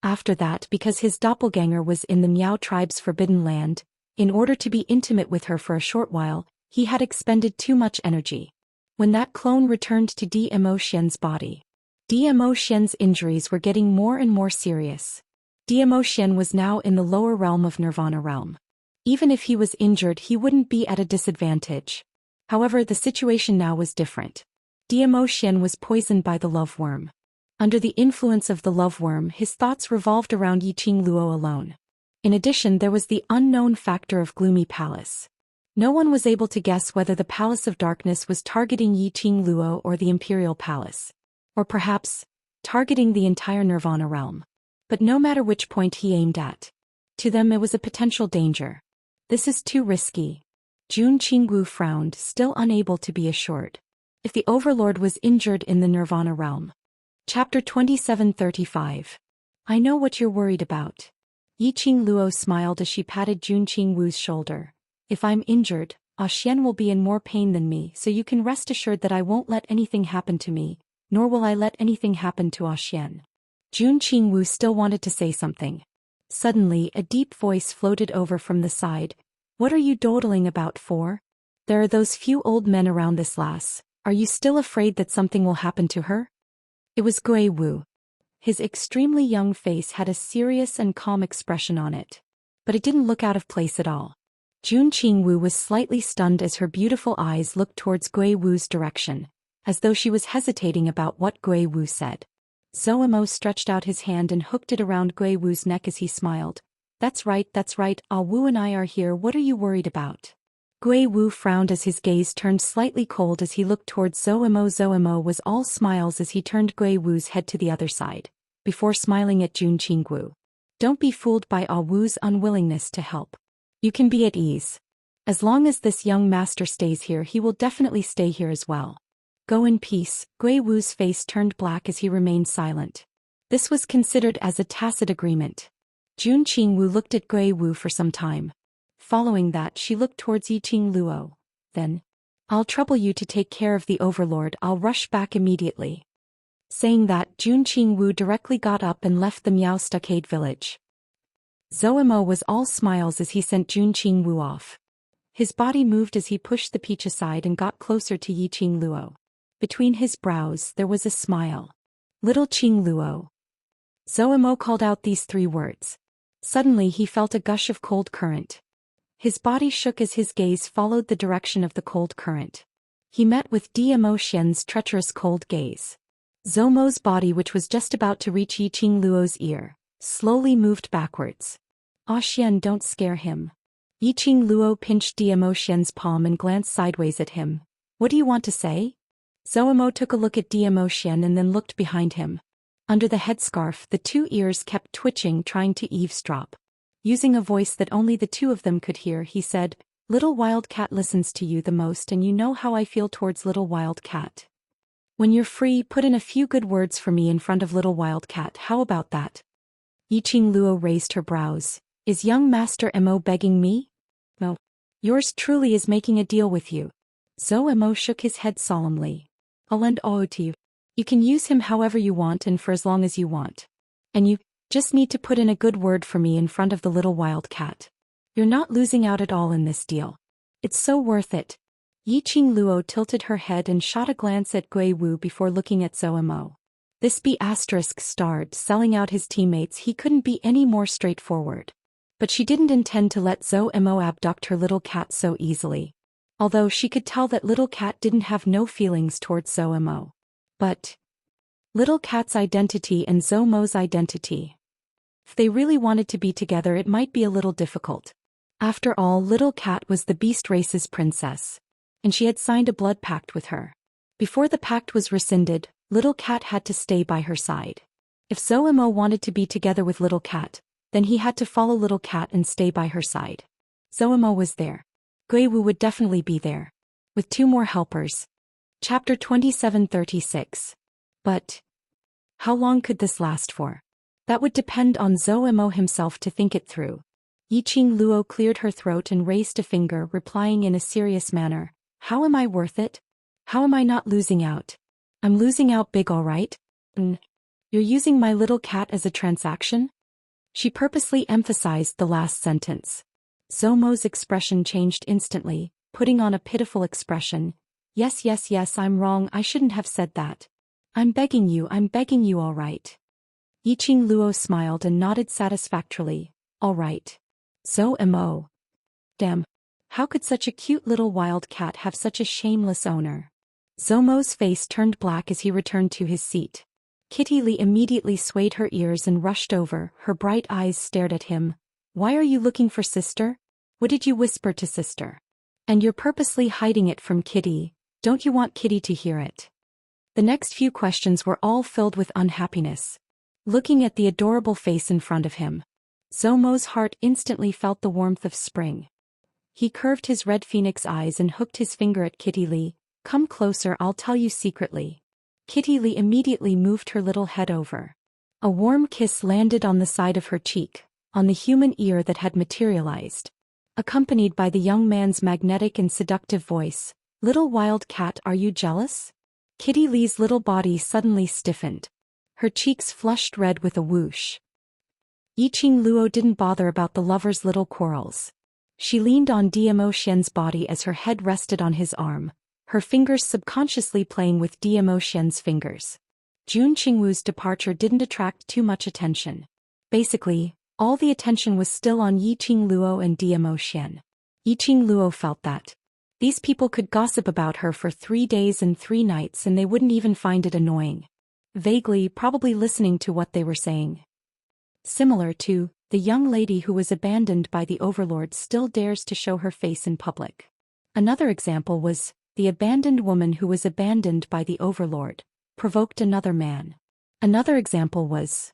After that, because his doppelganger was in the Miao tribe's forbidden land, in order to be intimate with her for a short while, he had expended too much energy. When that clone returned to Zhou Xian's body, Zhou Xian's injuries were getting more and more serious. Zhou Xian was now in the lower realm of Nirvana realm. Even if he was injured, he wouldn't be at a disadvantage. However, the situation now was different. Zhou Xian was poisoned by the love worm. Under the influence of the love worm, his thoughts revolved around Yiqing Luo alone. In addition, there was the unknown factor of Gloomy Palace. No one was able to guess whether the Palace of Darkness was targeting Yiqing Luo or the Imperial Palace. Or perhaps, targeting the entire Nirvana realm. But no matter which point he aimed at, to them it was a potential danger. "This is too risky." Jun Qingwu frowned, still unable to be assured. If the Overlord was injured in the Nirvana realm. Chapter 2735. "I know what you're worried about." Yiqing Luo smiled as she patted Jun Qingwu's shoulder. "If I'm injured, Xian will be in more pain than me, so you can rest assured that I won't let anything happen to me, nor will I let anything happen to Xian." Jun Qingwu still wanted to say something. Suddenly, a deep voice floated over from the side. "What are you dawdling about for? There are those few old men around this lass. Are you still afraid that something will happen to her?" It was Gui Wu. His extremely young face had a serious and calm expression on it. but it didn't look out of place at all. Jun Qingwu was slightly stunned as her beautiful eyes looked towards Gui Wu's direction, as though she was hesitating about what Gui Wu said. Zhou Xian stretched out his hand and hooked it around Gui Wu's neck as he smiled. That's right, Ah Wu and I are here, what are you worried about? Gui Wu frowned as his gaze turned slightly cold as he looked towards Zhou Xian. Zhou Xian was all smiles as he turned Gui Wu's head to the other side, before smiling at Jun Qingwu. Don't be fooled by Ah Wu's unwillingness to help. You can be at ease. As long as this young master stays here, he will definitely stay here as well. Go in peace. Gui Wu's face turned black as he remained silent. This was considered as a tacit agreement. Jun Qingwu looked at Gui Wu for some time. Following that, she looked towards Yiqing Luo. Then, I'll trouble you to take care of the overlord, I'll rush back immediately. Saying that, Jun Qingwu directly got up and left the Miao Stockade village. Zhou Xian was all smiles as he sent Jun Qingwu off. His body moved as he pushed the peach aside and got closer to Yiqing Luo. Between his brows there was a smile. Little Qing Luo. Zhou Xian called out these 3 words. Suddenly he felt a gush of cold current. His body shook as his gaze followed the direction of the cold current. He met with Damo Xian's treacherous cold gaze. Zhou Mo's body, which was just about to reach Yiqing Luo's ear, slowly moved backwards. Ah Xian, don't scare him. Yiqing Luo pinched Damo Xian's palm and glanced sideways at him. What do you want to say? Zhou Xian took a look at Damo Xian and then looked behind him. Under the headscarf, the 2 ears kept twitching, trying to eavesdrop. Using a voice that only the 2 of them could hear, he said, Little Wildcat listens to you the most, and you know how I feel towards Little Wildcat. When you're free, put in a few good words for me in front of Little Wildcat, how about that? Yiqing Luo raised her brows. Is young Master Mo begging me? No. Yours truly is making a deal with you. Zhou Xian shook his head solemnly. I'll lend Ao to you. You can use him however you want and for as long as you want. And you just need to put in a good word for me in front of the Little Wildcat. You're not losing out at all in this deal. It's so worth it. Yiqing Luo tilted her head and shot a glance at Gui Wu before looking at Zhou Xian. This B** starred, selling out his teammates, he couldn't be any more straightforward. But she didn't intend to let Zhou Xian abduct her little cat so easily. Although she could tell that little cat didn't have no feelings towards Zhou Xian. But little cat's identity and Zhou Mo's identity. If they really wanted to be together, it might be a little difficult. After all, little cat was the beast race's princess. And she had signed a blood pact with her. Before the pact was rescinded, little cat had to stay by her side. If Zhou Xian wanted to be together with little cat, then he had to follow little cat and stay by her side. Zhou Xian was there. Gui Wu would definitely be there. With 2 more helpers. Chapter 2736. But how long could this last for? That would depend on Zhou Xian himself to think it through. Yiqing Luo cleared her throat and raised a finger, replying in a serious manner. How am I worth it? How am I not losing out? I'm losing out big, all right? You're using my little cat as a transaction? She purposely emphasized the last sentence. Zhou Mo's expression changed instantly, putting on a pitiful expression. Yes, I'm wrong, I shouldn't have said that. I'm begging you, all right. Yiqing Luo smiled and nodded satisfactorily. All right. Zhou Xian. Damn. How could such a cute little wild cat have such a shameless owner? Zhou Mo's face turned black as he returned to his seat. Kitty Lee immediately swayed her ears and rushed over, her bright eyes stared at him. Why are you looking for sister? What did you whisper to sister? And you're purposely hiding it from Kitty, don't you want Kitty to hear it? The next few questions were all filled with unhappiness. Looking at the adorable face in front of him, Zhou Mo's heart instantly felt the warmth of spring. He curved his red phoenix eyes and hooked his finger at Kitty Lee. Come closer, I'll tell you secretly. Kitty Lee immediately moved her little head over. A warm kiss landed on the side of her cheek, on the human ear that had materialized. Accompanied by the young man's magnetic and seductive voice, Little wild cat, are you jealous? Kitty Lee's little body suddenly stiffened. Her cheeks flushed red with a whoosh. Yiqing Luo didn't bother about the lovers' little quarrels. She leaned on Damo Xian's body as her head rested on his arm, her fingers subconsciously playing with Damo Xian's fingers. Jun Qingwu's departure didn't attract too much attention. Basically, All the attention was still on Yiqing Luo and Zhou Xian. Yiqing Luo felt that these people could gossip about her for 3 days and 3 nights and they wouldn't even find it annoying. Vaguely, probably listening to what they were saying. Similar to, the young lady who was abandoned by the overlord still dares to show her face in public. Another example was, the abandoned woman who was abandoned by the overlord, provoked another man. Another example was,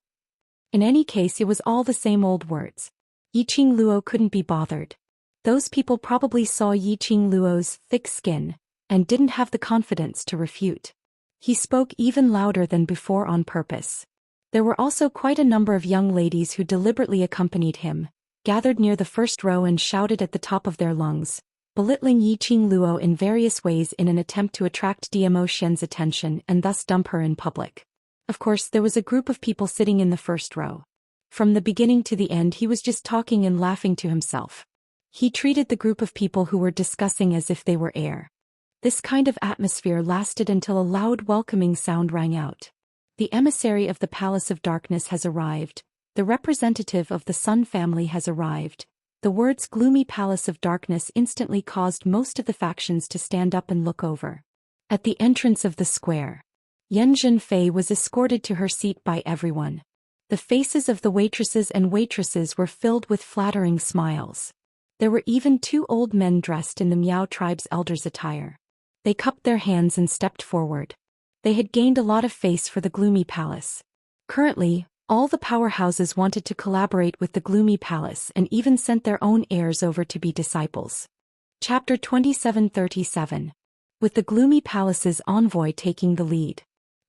in any case it was all the same old words. Yiqing Luo couldn't be bothered. Those people probably saw Yiqing Luo's thick skin, and didn't have the confidence to refute. He spoke even louder than before on purpose. There were also quite a number of young ladies who deliberately accompanied him, gathered near the first row and shouted at the top of their lungs, belittling Yiqing Luo in various ways in an attempt to attract Zhou Xian's attention and thus dump her in public. Of course, there was a group of people sitting in the first row. From the beginning to the end he was just talking and laughing to himself. He treated the group of people who were discussing as if they were air. This kind of atmosphere lasted until a loud welcoming sound rang out. The emissary of the Palace of Darkness has arrived. The representative of the Sun family has arrived. The words gloomy Palace of Darkness instantly caused most of the factions to stand up and look over. At the entrance of the square, Yan Zhenfei was escorted to her seat by everyone. The faces of the waitresses and waitresses were filled with flattering smiles. There were even 2 old men dressed in the Miao tribe's elders' attire. They cupped their hands and stepped forward. They had gained a lot of face for the gloomy palace. Currently, all the powerhouses wanted to collaborate with the gloomy palace and even sent their own heirs over to be disciples. Chapter 2737. With the gloomy palace's envoy taking the lead.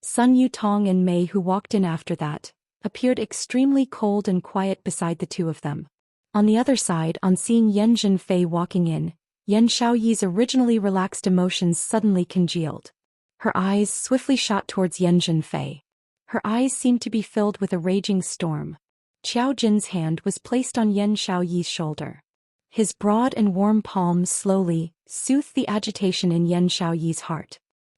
Sun Yutong and Mei, who walked in after that, appeared extremely cold and quiet beside the 2 of them. On the other side, on seeing Yan Zhenfei walking in, Yan Xiaoyi's originally relaxed emotions suddenly congealed. Her eyes swiftly shot towards Yan Zhenfei. Her eyes seemed to be filled with a raging storm. Qiao Jin's hand was placed on Yan Xiaoyi's shoulder. His broad and warm palms slowly soothed the agitation in Yan Xiaoyi's heart.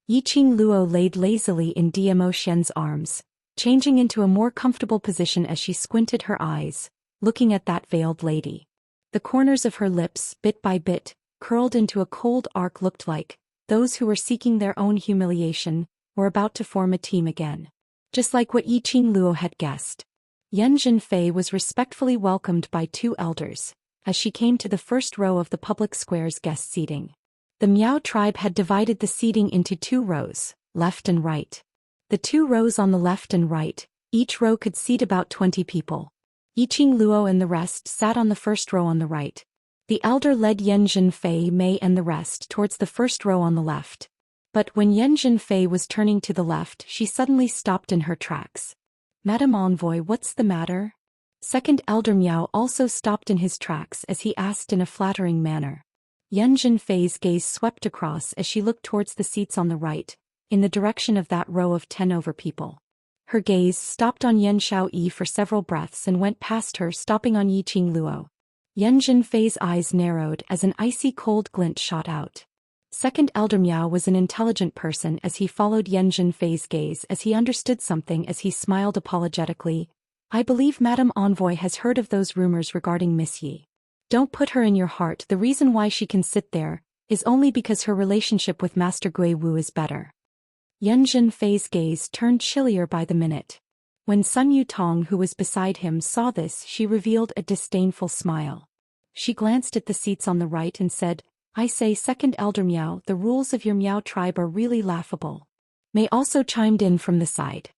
Yiqing Luo laid lazily in Zhou Xian's arms, changing into a more comfortable position as she squinted her eyes, looking at that veiled lady. The corners of her lips, bit by bit, curled into a cold arc. Looked like those who were seeking their own humiliation were about to form a team again. Just like what Yiqing Luo had guessed. Yan Zhenfei was respectfully welcomed by 2 elders, as she came to the first row of the public square's guest seating. The Miao tribe had divided the seating into 2 rows, left and right. The 2 rows on the left and right, each row could seat about 20 people. Yiqing Luo and the rest sat on the first row on the right. The elder led Yan Zhenfei, Mei and the rest towards the first row on the left. But when Yan Zhenfei was turning to the left, she suddenly stopped in her tracks. "Madam Envoy, what's the matter?" Second elder Miao also stopped in his tracks as he asked in a flattering manner. Yan Zhenfei's gaze swept across as she looked towards the seats on the right, in the direction of that row of 10 over people. Her gaze stopped on Yan Xiaoyi for several breaths and went past her, stopping on Yiqing Luo. Yan Zhenfei's eyes narrowed as an icy cold glint shot out. Second elder Miao was an intelligent person as he followed Yan Zhenfei's gaze as he understood something as he smiled apologetically. "I believe Madam Envoy has heard of those rumors regarding Miss Yi. Don't put her in your heart. The reason why she can sit there is only because her relationship with Master Gui Wu is better." Yan Zhenfei's gaze turned chillier by the minute. When Sun Yutong, who was beside him, saw this, she revealed a disdainful smile. She glanced at the seats on the right and said, "I say, Second Elder Miao, the rules of your Miao tribe are really laughable." Mei also chimed in from the side.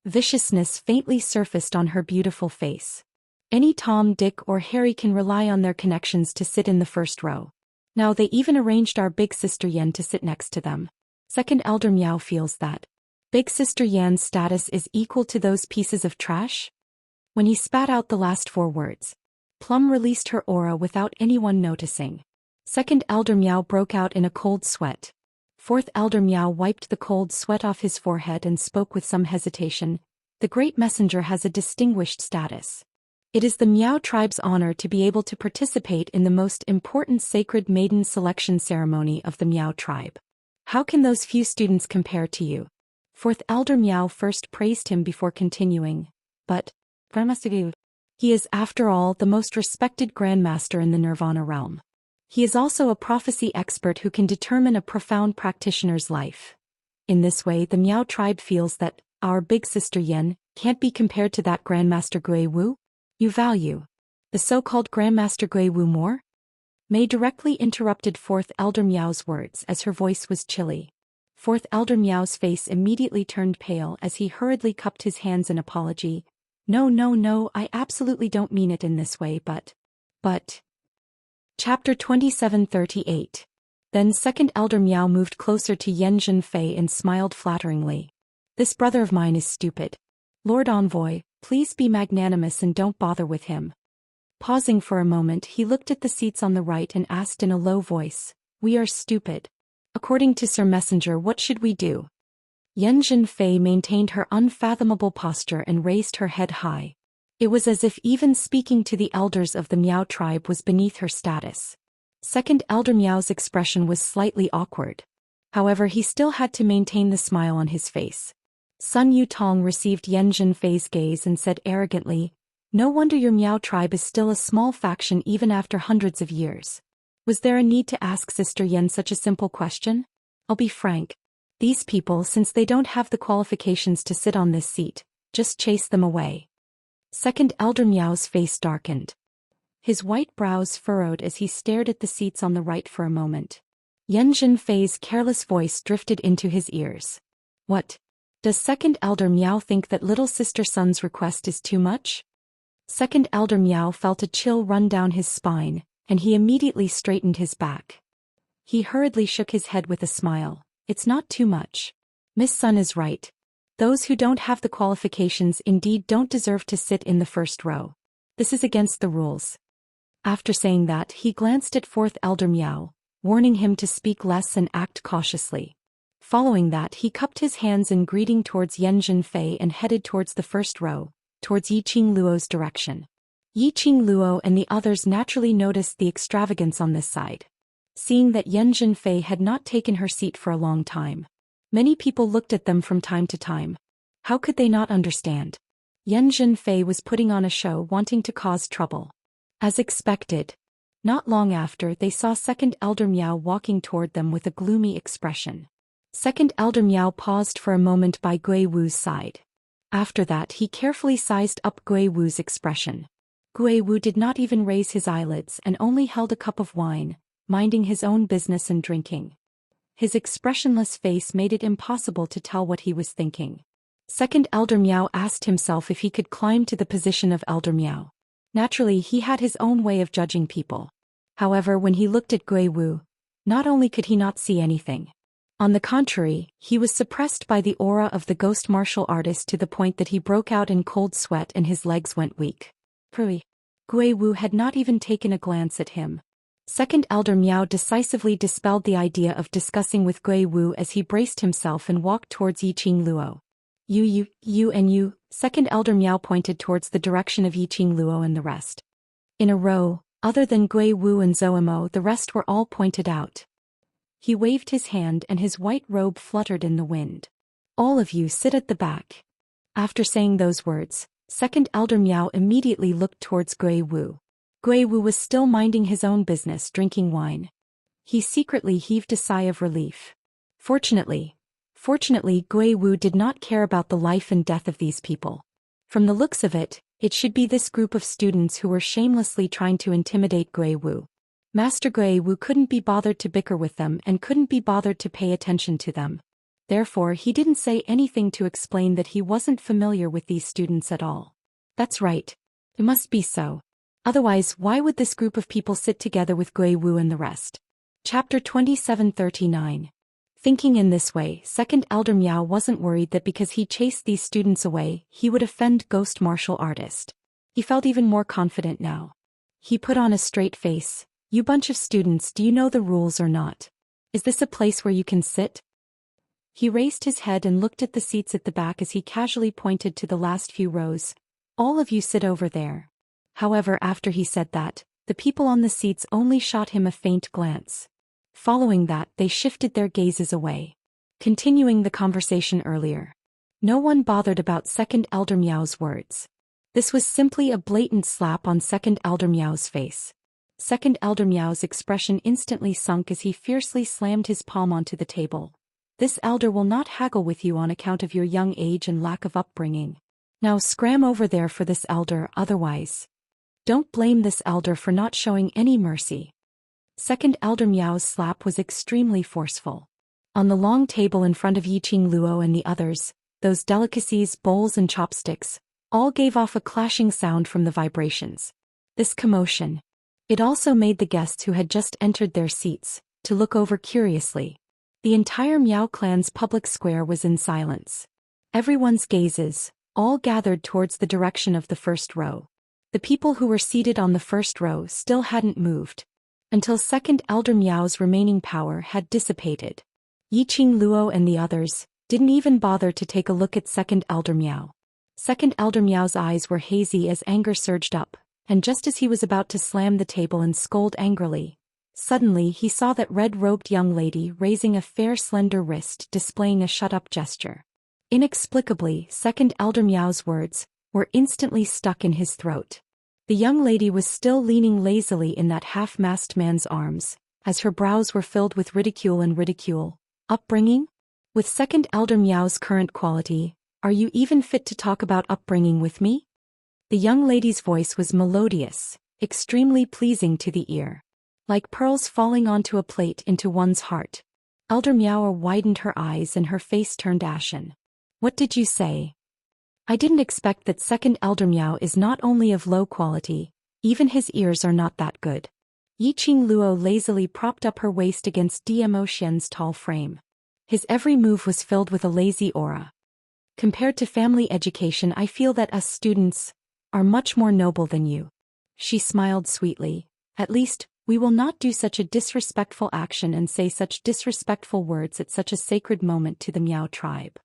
Viciousness faintly surfaced on her beautiful face. Any Tom, Dick or Harry can rely on their connections to sit in the first row. Now they even arranged our big sister Yan to sit next to them. Second Elder Miao feels that Big Sister Yan's status is equal to those pieces of trash? When he spat out the last 4 words, Plum released her aura without anyone noticing. Second Elder Miao broke out in a cold sweat. Fourth Elder Miao wiped the cold sweat off his forehead and spoke with some hesitation. "The Great Messenger has a distinguished status. It is the Miao tribe's honor to be able to participate in the most important sacred maiden selection ceremony of the Miao tribe. How can those few students compare to you?" Fourth Elder Miao first praised him before continuing. "But, he He is, after all, the most respected grandmaster in the Nirvana realm. He is also a prophecy expert who can determine a profound practitioner's life. In this way, the Miao tribe feels that our big sister Yen can't be compared to that Grandmaster Gui Wu. You value the so-called Grandmaster Gui Wu more? Mei directly interrupted Fourth Elder Miao's words as her voice was chilly. Fourth Elder Miao's face immediately turned pale as he hurriedly cupped his hands in apology. No, I absolutely don't mean it in this way, but. Chapter 2738. Then Second Elder Miao moved closer to Yan Zhenfei and smiled flatteringly. This brother of mine is stupid. Lord Envoy, please be magnanimous and don't bother with him. Pausing for a moment, he looked at the seats on the right and asked in a low voice, We are stupid. According to Sir Messenger, what should we do? Yan Zhenfei maintained her unfathomable posture and raised her head high. It was as if even speaking to the elders of the Miao tribe was beneath her status. Second Elder Miao's expression was slightly awkward. However, he still had to maintain the smile on his face. Sun Yutong received Yan Zhenfei's gaze and said arrogantly, No wonder your Miao tribe is still a small faction even after hundreds of years. Was there a need to ask Sister Yen such a simple question? I'll be frank. These people, since they don't have the qualifications to sit on this seat, just chase them away. Second Elder Miao's face darkened. His white brows furrowed as he stared at the seats on the right for a moment. Yan Zhenfei's careless voice drifted into his ears. What? Does Second Elder Miao think that little sister Sun's request is too much? Second Elder Miao felt a chill run down his spine, and he immediately straightened his back. He hurriedly shook his head with a smile. It's not too much. Miss Sun is right. Those who don't have the qualifications indeed don't deserve to sit in the first row. This is against the rules. After saying that, he glanced at Fourth Elder Miao, warning him to speak less and act cautiously. Following that, he cupped his hands in greeting towards Yan Zhenfei and headed towards the first row, towards Yiqing Luo's direction. Yiqing Luo and the others naturally noticed the extravagance on this side. Seeing that Yan Zhenfei had not taken her seat for a long time, many people looked at them from time to time. How could they not understand? Yan Zhenfei was putting on a show, wanting to cause trouble. As expected, not long after, they saw Second Elder Miao walking toward them with a gloomy expression. Second Elder Miao paused for a moment by Gui Wu's side. After that, he carefully sized up Gui Wu's expression. Gui Wu did not even raise his eyelids and only held a cup of wine, minding his own business and drinking. His expressionless face made it impossible to tell what he was thinking. Second Elder Miao asked himself if he could climb to the position of Elder Miao. Naturally, he had his own way of judging people. However, when he looked at Gui Wu, not only could he not see anything. On the contrary, he was suppressed by the aura of the ghost martial artist to the point that he broke out in cold sweat and his legs went weak. Gui Wu had not even taken a glance at him. Second Elder Miao decisively dispelled the idea of discussing with Gui Wu as he braced himself and walked towards Yiqing Luo. You, Second Elder Miao pointed towards the direction of Yiqing Luo and the rest. In a row, other than Gui Wu and Zouemo, the rest were all pointed out. He waved his hand and his white robe fluttered in the wind. All of you sit at the back. After saying those words, Second Elder Miao immediately looked towards Gui Wu. Gui Wu was still minding his own business, drinking wine. He secretly heaved a sigh of relief. Fortunately, Gui Wu did not care about the life and death of these people. From the looks of it, it should be this group of students who were shamelessly trying to intimidate Gui Wu. Master Gui Wu couldn't be bothered to bicker with them and couldn't be bothered to pay attention to them. Therefore, he didn't say anything to explain that he wasn't familiar with these students at all. That's right. It must be so. Otherwise, why would this group of people sit together with Gui Wu and the rest? Chapter 2739. Thinking in this way, Second Elder Miao wasn't worried that because he chased these students away, he would offend Ghost Martial Artist. He felt even more confident now. He put on a straight face. You bunch of students, do you know the rules or not? Is this a place where you can sit? He raised his head and looked at the seats at the back as he casually pointed to the last few rows. All of you sit over there. However, after he said that, the people on the seats only shot him a faint glance. Following that, they shifted their gazes away. Continuing the conversation earlier. No one bothered about Second Elder Miao's words. This was simply a blatant slap on Second Elder Miao's face. Second Elder Miao's expression instantly sunk as he fiercely slammed his palm onto the table. This elder will not haggle with you on account of your young age and lack of upbringing. Now scram over there for this elder, otherwise. Don't blame this elder for not showing any mercy. Second Elder Miao's slap was extremely forceful. On the long table in front of Yiqing Luo and the others, those delicacies, bowls and chopsticks, all gave off a clashing sound from the vibrations. This commotion. It also made the guests who had just entered their seats to look over curiously. The entire Miao clan's public square was in silence. Everyone's gazes, all gathered towards the direction of the first row. The people who were seated on the first row still hadn't moved, until Second Elder Miao's remaining power had dissipated. Yiqing Luo and the others didn't even bother to take a look at Second Elder Miao. Second Elder Miao's eyes were hazy as anger surged up, and just as he was about to slam the table and scold angrily, suddenly he saw that red-robed young lady raising a fair slender wrist displaying a shut-up gesture. Inexplicably, Second Elder Miao's words were instantly stuck in his throat. The young lady was still leaning lazily in that half-masked man's arms, as her brows were filled with ridicule and ridicule. Upbringing? With Second Elder Miao's current quality, are you even fit to talk about upbringing with me? The young lady's voice was melodious, extremely pleasing to the ear. Like pearls falling onto a plate into one's heart. Elder Miao widened her eyes and her face turned ashen. What did you say? I didn't expect that Second Elder Miao is not only of low quality, even his ears are not that good. Yiqing Luo lazily propped up her waist against Zhou Xian's tall frame. His every move was filled with a lazy aura. Compared to family education, I feel that us students are much more noble than you. She smiled sweetly. At least, we will not do such a disrespectful action and say such disrespectful words at such a sacred moment to the Miao tribe.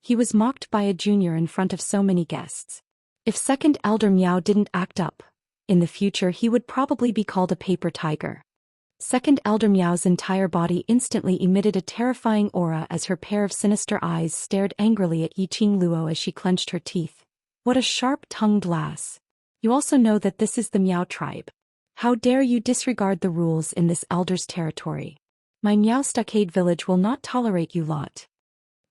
He was mocked by a junior in front of so many guests. If Second Elder Miao didn't act up, in the future he would probably be called a paper tiger. Second Elder Miao's entire body instantly emitted a terrifying aura as her pair of sinister eyes stared angrily at Yiqing Luo as she clenched her teeth. What a sharp-tongued lass. You also know that this is the Miao tribe. How dare you disregard the rules in this elder's territory? My Miao stockade village will not tolerate you lot.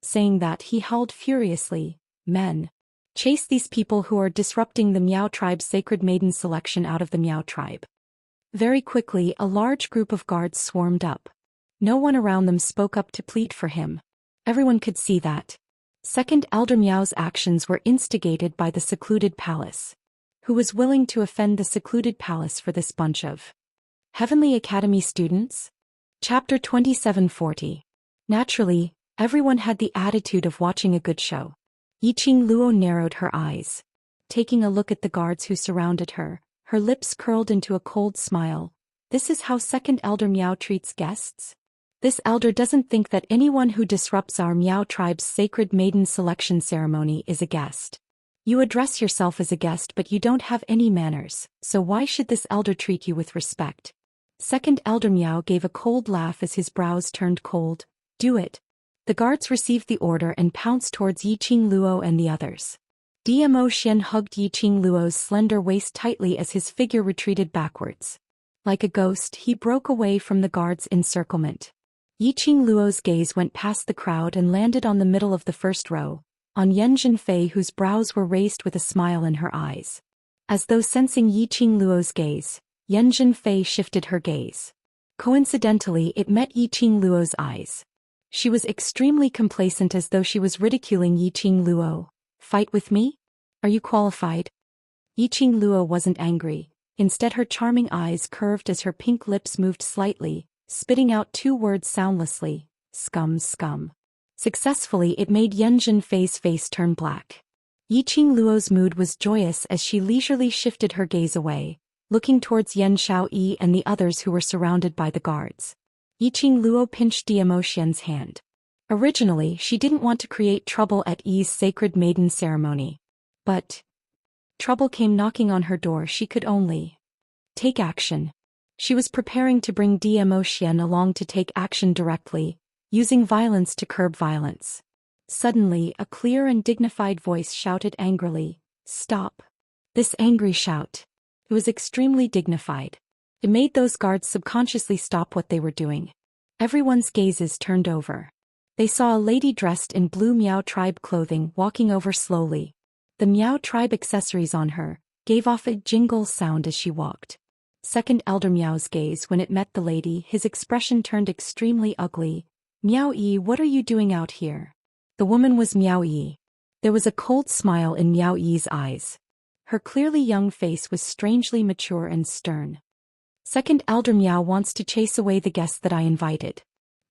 Saying that, he howled furiously. Men, chase these people who are disrupting the Miao tribe's sacred maiden selection out of the Miao tribe. Very quickly, a large group of guards swarmed up. No one around them spoke up to plead for him. Everyone could see that. Second Elder Miao's actions were instigated by the secluded palace. Who was willing to offend the secluded palace for this bunch of Heavenly Academy students? Chapter 2740. Naturally, everyone had the attitude of watching a good show. Yiqing Luo narrowed her eyes. Taking a look at the guards who surrounded her, her lips curled into a cold smile. This is how Second Elder Miao treats guests? This elder doesn't think that anyone who disrupts our Miao tribe's sacred maiden selection ceremony is a guest. You address yourself as a guest, but you don't have any manners, so why should this elder treat you with respect? Second Elder Miao gave a cold laugh as his brows turned cold. Do it. The guards received the order and pounced towards Yiqing Luo and the others. Zhou Xian hugged Yiqing Luo's slender waist tightly as his figure retreated backwards. Like a ghost, he broke away from the guards' encirclement. Yiqing Luo's gaze went past the crowd and landed on the middle of the first row, on Yan Zhenfei, whose brows were raised with a smile in her eyes. As though sensing Yiqing Luo's gaze, Yan Zhenfei shifted her gaze. Coincidentally, it met Yiqing Luo's eyes. She was extremely complacent, as though she was ridiculing Yiqing Luo. Fight with me? Are you qualified? Yiqing Luo wasn't angry. Instead, her charming eyes curved as her pink lips moved slightly, spitting out two words soundlessly. Scum, scum. Successfully, it made Yan Zhenfei's face turn black. Yiqing Luo's mood was joyous as she leisurely shifted her gaze away, looking towards Yan Shaoyi and the others who were surrounded by the guards. Yiqing Luo pinched Zhou Xian's hand. Originally, she didn't want to create trouble at Yi's sacred maiden ceremony. But trouble came knocking on her door. She could only take action. She was preparing to bring Zhou Xian along to take action directly, using violence to curb violence. Suddenly, a clear and dignified voice shouted angrily, "Stop." This angry shout. It was extremely dignified. It made those guards subconsciously stop what they were doing. Everyone's gazes turned over. They saw a lady dressed in blue Miao tribe clothing walking over slowly. The Miao tribe accessories on her gave off a jingle sound as she walked. Second Elder Miao's gaze when it met the lady, his expression turned extremely ugly. Miao Yi, what are you doing out here? The woman was Miao Yi. There was a cold smile in Miao Yi's eyes. Her clearly young face was strangely mature and stern. Second Elder Miao wants to chase away the guest that I invited.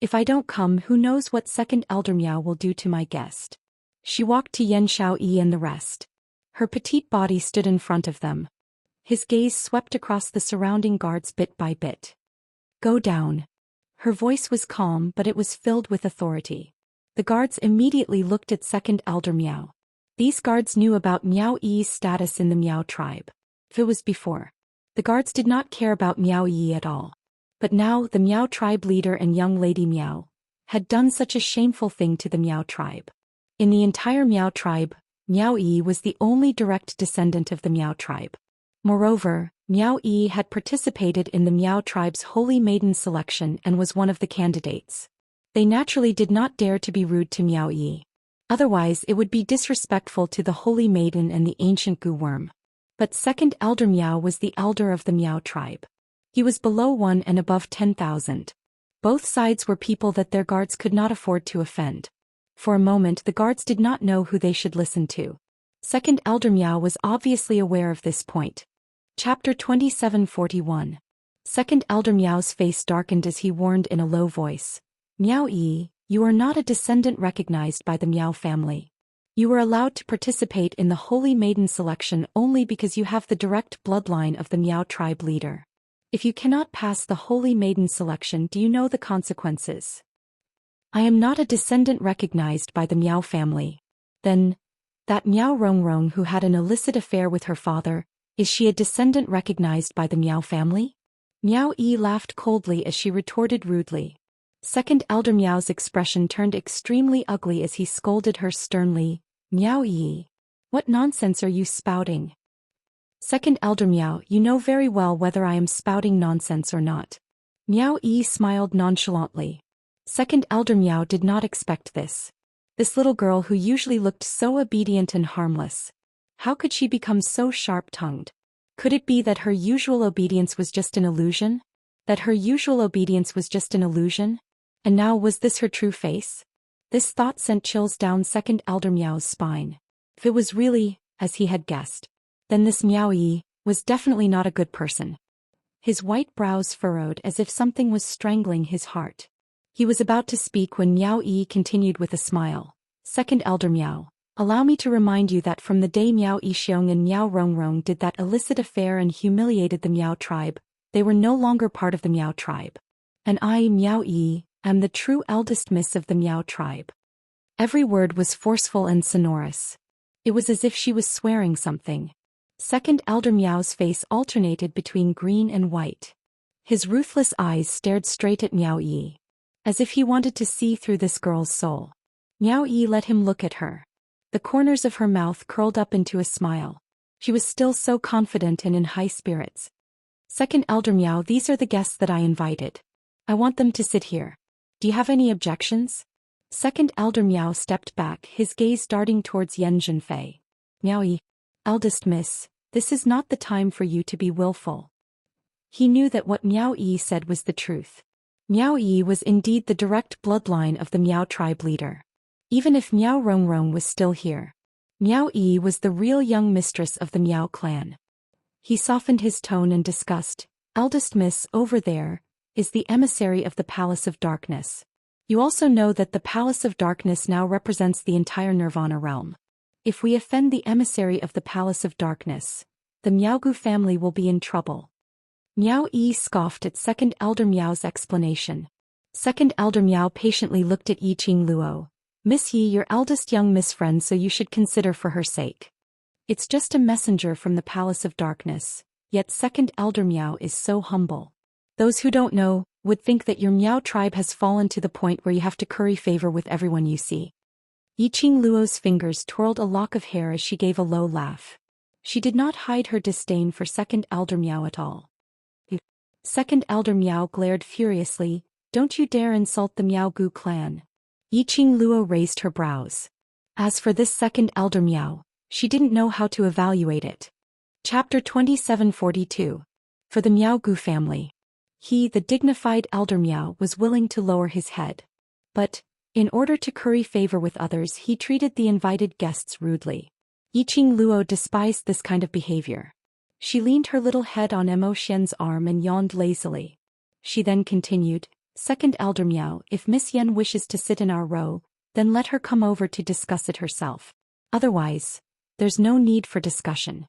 If I don't come, who knows what Second Elder Miao will do to my guest. She walked to Yan Xiaoyi and the rest. Her petite body stood in front of them. His gaze swept across the surrounding guards bit by bit. Go down. Her voice was calm, but it was filled with authority. The guards immediately looked at Second Elder Miao. These guards knew about Miao Yi's status in the Miao tribe. If it was before, the guards did not care about Miao Yi at all. But now the Miao tribe leader and young lady Miao had done such a shameful thing to the Miao tribe. In the entire Miao tribe, Miao Yi was the only direct descendant of the Miao tribe. Moreover, Miao Yi had participated in the Miao tribe's Holy Maiden selection and was one of the candidates. They naturally did not dare to be rude to Miao Yi. Otherwise it would be disrespectful to the Holy Maiden and the ancient Gu Worm. But Second Elder Miao was the elder of the Miao tribe. He was below 1 and above 10,000. Both sides were people that their guards could not afford to offend. For a moment the guards did not know who they should listen to. Second Elder Miao was obviously aware of this point. Chapter 2741. Second Elder Miao's face darkened as he warned in a low voice. Miao Yi, you are not a descendant recognized by the Miao family. You were allowed to participate in the Holy Maiden selection only because you have the direct bloodline of the Miao tribe leader. If you cannot pass the Holy Maiden selection, do you know the consequences? I am not a descendant recognized by the Miao family. Then, that Miao Rongrong who had an illicit affair with her father, is she a descendant recognized by the Miao family? Miao Yi laughed coldly as she retorted rudely. Second Elder Miao's expression turned extremely ugly as he scolded her sternly. Miao Yi, what nonsense are you spouting? Second Elder Miao, you know very well whether I am spouting nonsense or not. Miao Yi smiled nonchalantly. Second Elder Miao did not expect this. This little girl who usually looked so obedient and harmless. How could she become so sharp-tongued? Could it be that her usual obedience was just an illusion? And now was this her true face? This thought sent chills down Second Elder Miao's spine. If it was really, as he had guessed, then this Miao Yi was definitely not a good person. His white brows furrowed as if something was strangling his heart. He was about to speak when Miao Yi continued with a smile. Second Elder Miao, allow me to remind you that from the day Miao Yixiong and Miao Rongrong did that illicit affair and humiliated the Miao tribe, they were no longer part of the Miao tribe. And I, Miao Yi, am the true eldest miss of the Miao tribe. Every word was forceful and sonorous. It was as if she was swearing something. Second Elder Miao's face alternated between green and white. His ruthless eyes stared straight at Miao Yi, as if he wanted to see through this girl's soul. Miao Yi let him look at her. The corners of her mouth curled up into a smile. She was still so confident and in high spirits. Second Elder Miao, these are the guests that I invited. I want them to sit here. Do you have any objections? Second Elder Miao stepped back, his gaze darting towards Yan Zhenfei. Miao Yi, eldest miss, this is not the time for you to be willful. He knew that what Miao Yi said was the truth. Miao Yi was indeed the direct bloodline of the Miao tribe leader. Even if Miao Rongrong was still here, Miao Yi was the real young mistress of the Miao clan. He softened his tone and discussed. Eldest miss, over there, is the emissary of the Palace of Darkness. You also know that the Palace of Darkness now represents the entire Nirvana realm. If we offend the emissary of the Palace of Darkness, the Miaogu family will be in trouble. Miao Yi scoffed at Second Elder Miao's explanation. Second Elder Miao patiently looked at Yiqing Luo. Miss Yi, your eldest young miss friend, so you should consider for her sake. It's just a messenger from the Palace of Darkness, yet Second Elder Miao is so humble. Those who don't know would think that your Miao tribe has fallen to the point where you have to curry favor with everyone you see. Yiqing Luo's fingers twirled a lock of hair as she gave a low laugh. She did not hide her disdain for Second Elder Miao at all. Second Elder Miao glared furiously, "Don't you dare insult the Miao Gu clan." Yiqing Luo raised her brows. As for this Second Elder Miao, she didn't know how to evaluate it. Chapter 2742. For the Miao Gu family. He, the dignified Elder Miao, was willing to lower his head. But, in order to curry favor with others, he treated the invited guests rudely. Yiqing Luo despised this kind of behavior. She leaned her little head on Mo Xian's arm and yawned lazily. She then continued, "Second Elder Miao, if Miss Yan wishes to sit in our row, then let her come over to discuss it herself. Otherwise, there's no need for discussion."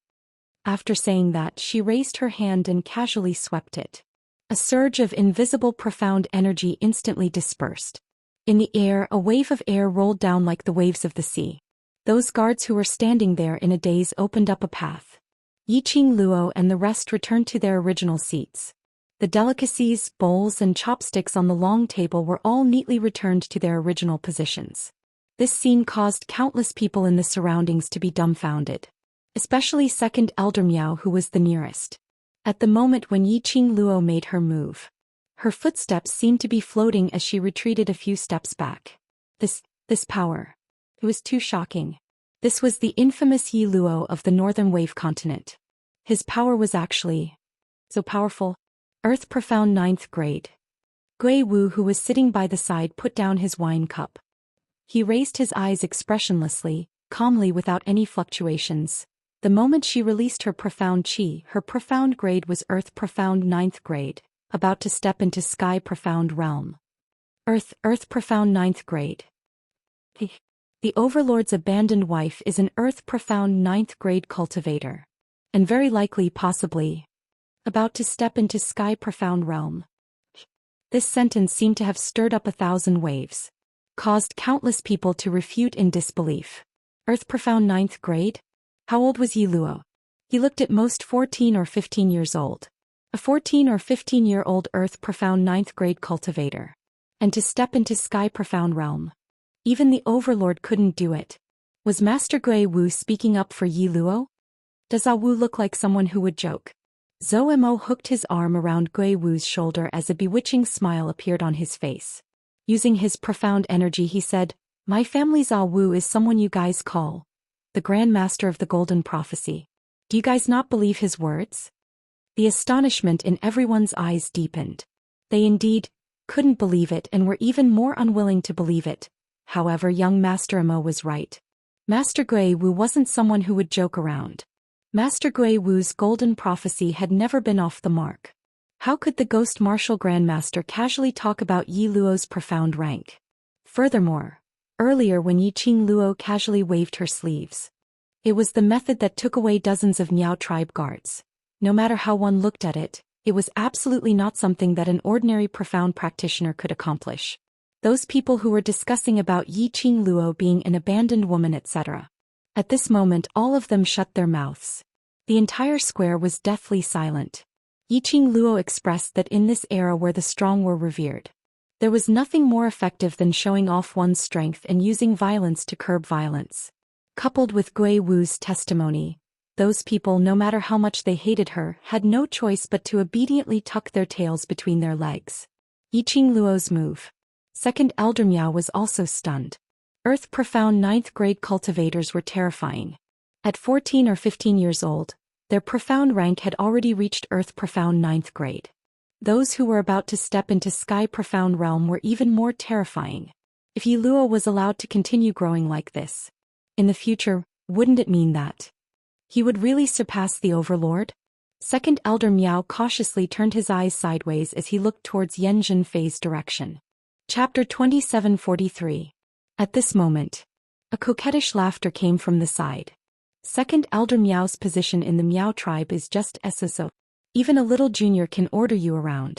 After saying that, she raised her hand and casually swept it. A surge of invisible profound energy instantly dispersed. In the air, a wave of air rolled down like the waves of the sea. Those guards who were standing there in a daze opened up a path. Yiqing Luo and the rest returned to their original seats. The delicacies, bowls and chopsticks on the long table were all neatly returned to their original positions. This scene caused countless people in the surroundings to be dumbfounded. Especially Second Elder Miao, who was the nearest. At the moment when Yiqing Luo made her move, her footsteps seemed to be floating as she retreated a few steps back. This power. It was too shocking. This was the infamous Yi Luo of the Northern Wave continent. His power was actually so powerful. Earth Profound 9th grade. Gui Wu, who was sitting by the side, put down his wine cup. He raised his eyes expressionlessly, calmly without any fluctuations. The moment she released her profound chi, her profound grade was Earth Profound 9th grade, about to step into Sky Profound realm. Earth Profound 9th grade. The Overlord's abandoned wife is an Earth Profound 9th grade cultivator. And very likely, possibly, about to step into Sky Profound realm. This sentence seemed to have stirred up 1,000 waves. Caused countless people to refute in disbelief. Earth Profound 9th grade? How old was Yi Luo? He looked at most 14 or 15 years old. A 14 or 15-year-old Earth Profound 9th grade cultivator. And to step into Sky Profound realm. Even the Overlord couldn't do it. Was Master Gui Wu speaking up for Yi Luo? Does Ah Wu look like someone who would joke? Zhou Mo hooked his arm around Gui Wu's shoulder as a bewitching smile appeared on his face. Using his profound energy, he said, "My family's Ah Wu is someone you guys call the Grand Master of the Golden Prophecy. Do you guys not believe his words?" The astonishment in everyone's eyes deepened. They indeed couldn't believe it and were even more unwilling to believe it. However, young Master Mo was right. Master Gui Wu wasn't someone who would joke around. Master Gui Wu's golden prophecy had never been off the mark. How could the Ghost Martial Grandmaster casually talk about Yi Luo's profound rank? Furthermore, earlier when Yiqing Luo casually waved her sleeves, it was the method that took away dozens of Miao tribe guards. No matter how one looked at it, it was absolutely not something that an ordinary profound practitioner could accomplish. Those people who were discussing about Yiqing Luo being an abandoned woman, etc. At this moment, all of them shut their mouths. The entire square was deathly silent. Yiqing Luo expressed that in this era where the strong were revered, there was nothing more effective than showing off one's strength and using violence to curb violence. Coupled with Gui Wu's testimony, those people, no matter how much they hated her, had no choice but to obediently tuck their tails between their legs. Yiqing Luo's move. Second Elder Miao was also stunned. Earth Profound 9th grade cultivators were terrifying. At 14 or 15 years old, their profound rank had already reached Earth Profound 9th grade. Those who were about to step into Sky Profound realm were even more terrifying. If Yi Luo was allowed to continue growing like this in the future, wouldn't it mean that he would really surpass the Overlord? Second Elder Miao cautiously turned his eyes sideways as he looked towards Yan Zhenfei's direction. Chapter 2743. At this moment, a coquettish laughter came from the side. Second Elder Miao's position in the Miao tribe is just so. Even a little junior can order you around.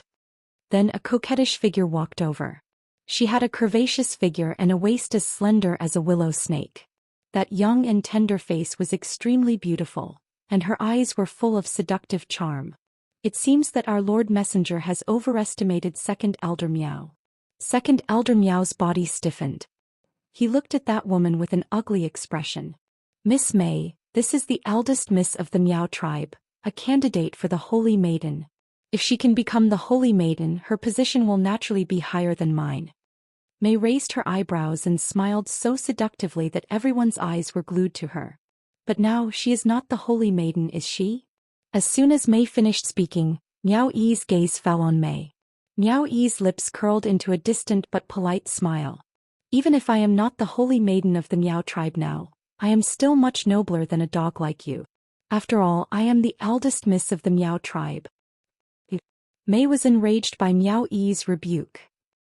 Then a coquettish figure walked over. She had a curvaceous figure and a waist as slender as a willow snake. That young and tender face was extremely beautiful, and her eyes were full of seductive charm. It seems that our Lord Messenger has overestimated Second Elder Miao. Second Elder Miao's body stiffened. He looked at that woman with an ugly expression. "Miss May, This is the eldest miss of the Miao tribe, a candidate for the Holy Maiden. If she can become the Holy Maiden, her position will naturally be higher than mine. Mei raised her eyebrows and smiled so seductively that everyone's eyes were glued to her. But now she is not the Holy Maiden, is she? As soon as Mei finished speaking, Miao Yi's gaze fell on Mei. Miao Yi's lips curled into a distant but polite smile. Even if I am not the Holy Maiden of the Miao tribe now, I am still much nobler than a dog like you. After all, I am the eldest miss of the Miao tribe. Mei was enraged by Miao Yi's rebuke.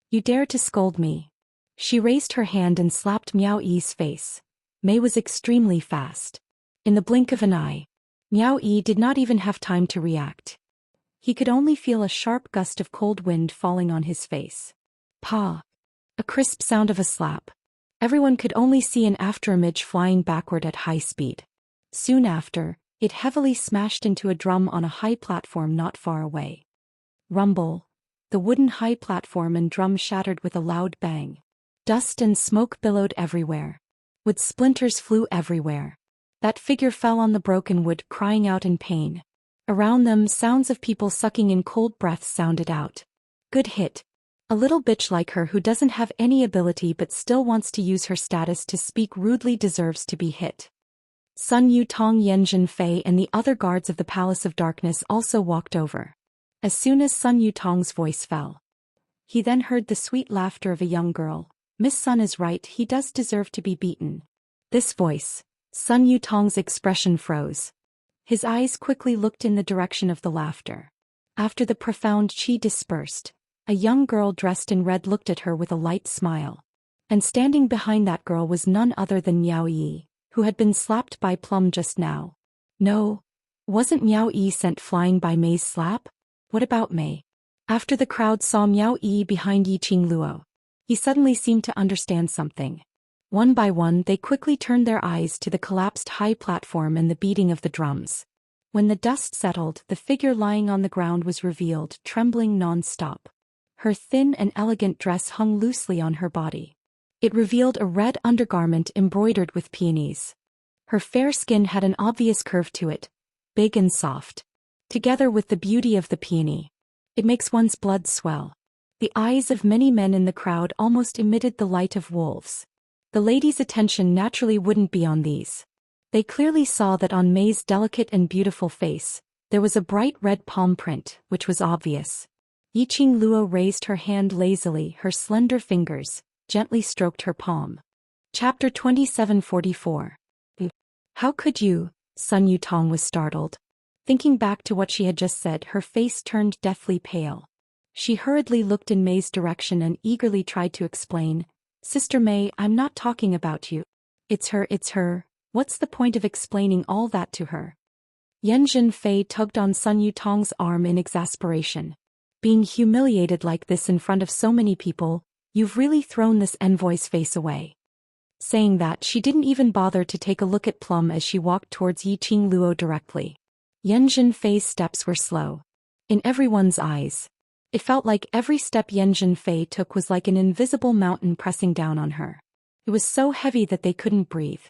You dare to scold me? She raised her hand and slapped Miao Yi's face. Mei was extremely fast. In the blink of an eye, Miao Yi did not even have time to react. He could only feel a sharp gust of cold wind falling on his face. Pa! A crisp sound of a slap. Everyone could only see an afterimage flying backward at high speed. Soon after, it heavily smashed into a drum on a high platform not far away. Rumble. The wooden high platform and drum shattered with a loud bang. Dust and smoke billowed everywhere. Wood splinters flew everywhere. That figure fell on the broken wood, crying out in pain. Around them, sounds of people sucking in cold breaths sounded out. Good hit. A little bitch like her who doesn't have any ability but still wants to use her status to speak rudely deserves to be hit. Sun Yutong, Yanjin Fei and the other guards of the Palace of Darkness also walked over. As soon as Sun Yutong's voice fell, he then heard the sweet laughter of a young girl. Miss Sun is right, he does deserve to be beaten. This voice, Sun Yutong's expression froze. His eyes quickly looked in the direction of the laughter. After the profound chi dispersed, a young girl dressed in red looked at her with a light smile. And standing behind that girl was none other than Miao Yi, who had been slapped by Plum just now. No. Wasn't Miao Yi sent flying by Mei's slap? What about Mei? After the crowd saw Miao Yi behind Yiqing Luo, he suddenly seemed to understand something. One by one they quickly turned their eyes to the collapsed high platform and the beating of the drums. When the dust settled, the figure lying on the ground was revealed, trembling non-stop. Her thin and elegant dress hung loosely on her body. It revealed a red undergarment embroidered with peonies. Her fair skin had an obvious curve to it, big and soft. Together with the beauty of the peony, it makes one's blood swell. The eyes of many men in the crowd almost emitted the light of wolves. The ladies' attention naturally wouldn't be on these. They clearly saw that on Mei's delicate and beautiful face, there was a bright red palm print, which was obvious. Yiqing Luo raised her hand lazily, her slender fingers gently stroked her palm. Chapter 2744. How could you? Sun Yutong was startled. Thinking back to what she had just said, her face turned deathly pale. She hurriedly looked in Mei's direction and eagerly tried to explain. Sister Mei, I'm not talking about you. It's her. What's the point of explaining all that to her? Yanjin Fei tugged on Sun Yutong's arm in exasperation. Being humiliated like this in front of so many people, you've really thrown this envoy's face away. Saying that, she didn't even bother to take a look at Plum as she walked towards Yiqing Luo directly. Yanjin Fei's steps were slow. In everyone's eyes, it felt like every step Yanjin Fei took was like an invisible mountain pressing down on her. It was so heavy that they couldn't breathe.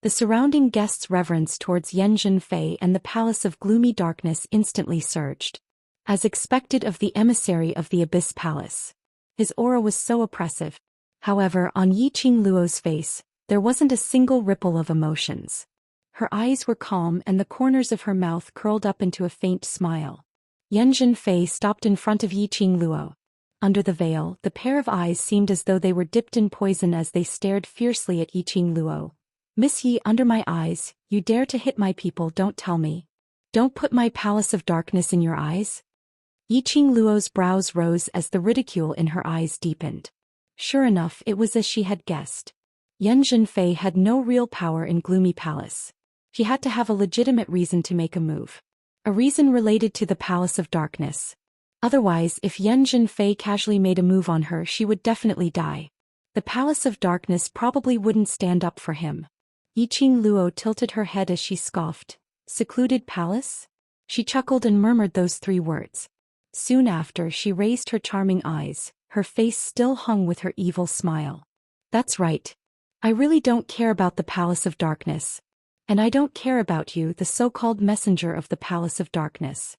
The surrounding guests' reverence towards Yanjin Fei and the Palace of Gloomy Darkness instantly surged. As expected of the emissary of the Abyss Palace, his aura was so oppressive. However, on Yiqing Luo's face, there wasn't a single ripple of emotions. Her eyes were calm and the corners of her mouth curled up into a faint smile. Yanjin Fei stopped in front of Yiqing Luo. Under the veil, the pair of eyes seemed as though they were dipped in poison as they stared fiercely at Yiqing Luo. Miss Yi, under my eyes, you dare to hit my people, don't tell me. Don't put my Palace of Darkness in your eyes? Yiqing Luo's brows rose as the ridicule in her eyes deepened. Sure enough, it was as she had guessed. Yanjin Fei had no real power in Gloomy Palace. She had to have a legitimate reason to make a move. A reason related to the Palace of Darkness. Otherwise, if Yanjin Fei casually made a move on her, she would definitely die. The Palace of Darkness probably wouldn't stand up for him. Yiqing Luo tilted her head as she scoffed. Secluded palace? She chuckled and murmured those 3 words. Soon after, she raised her charming eyes, her face still hung with her evil smile. That's right. I really don't care about the Palace of Darkness. And I don't care about you, the so-called messenger of the Palace of Darkness.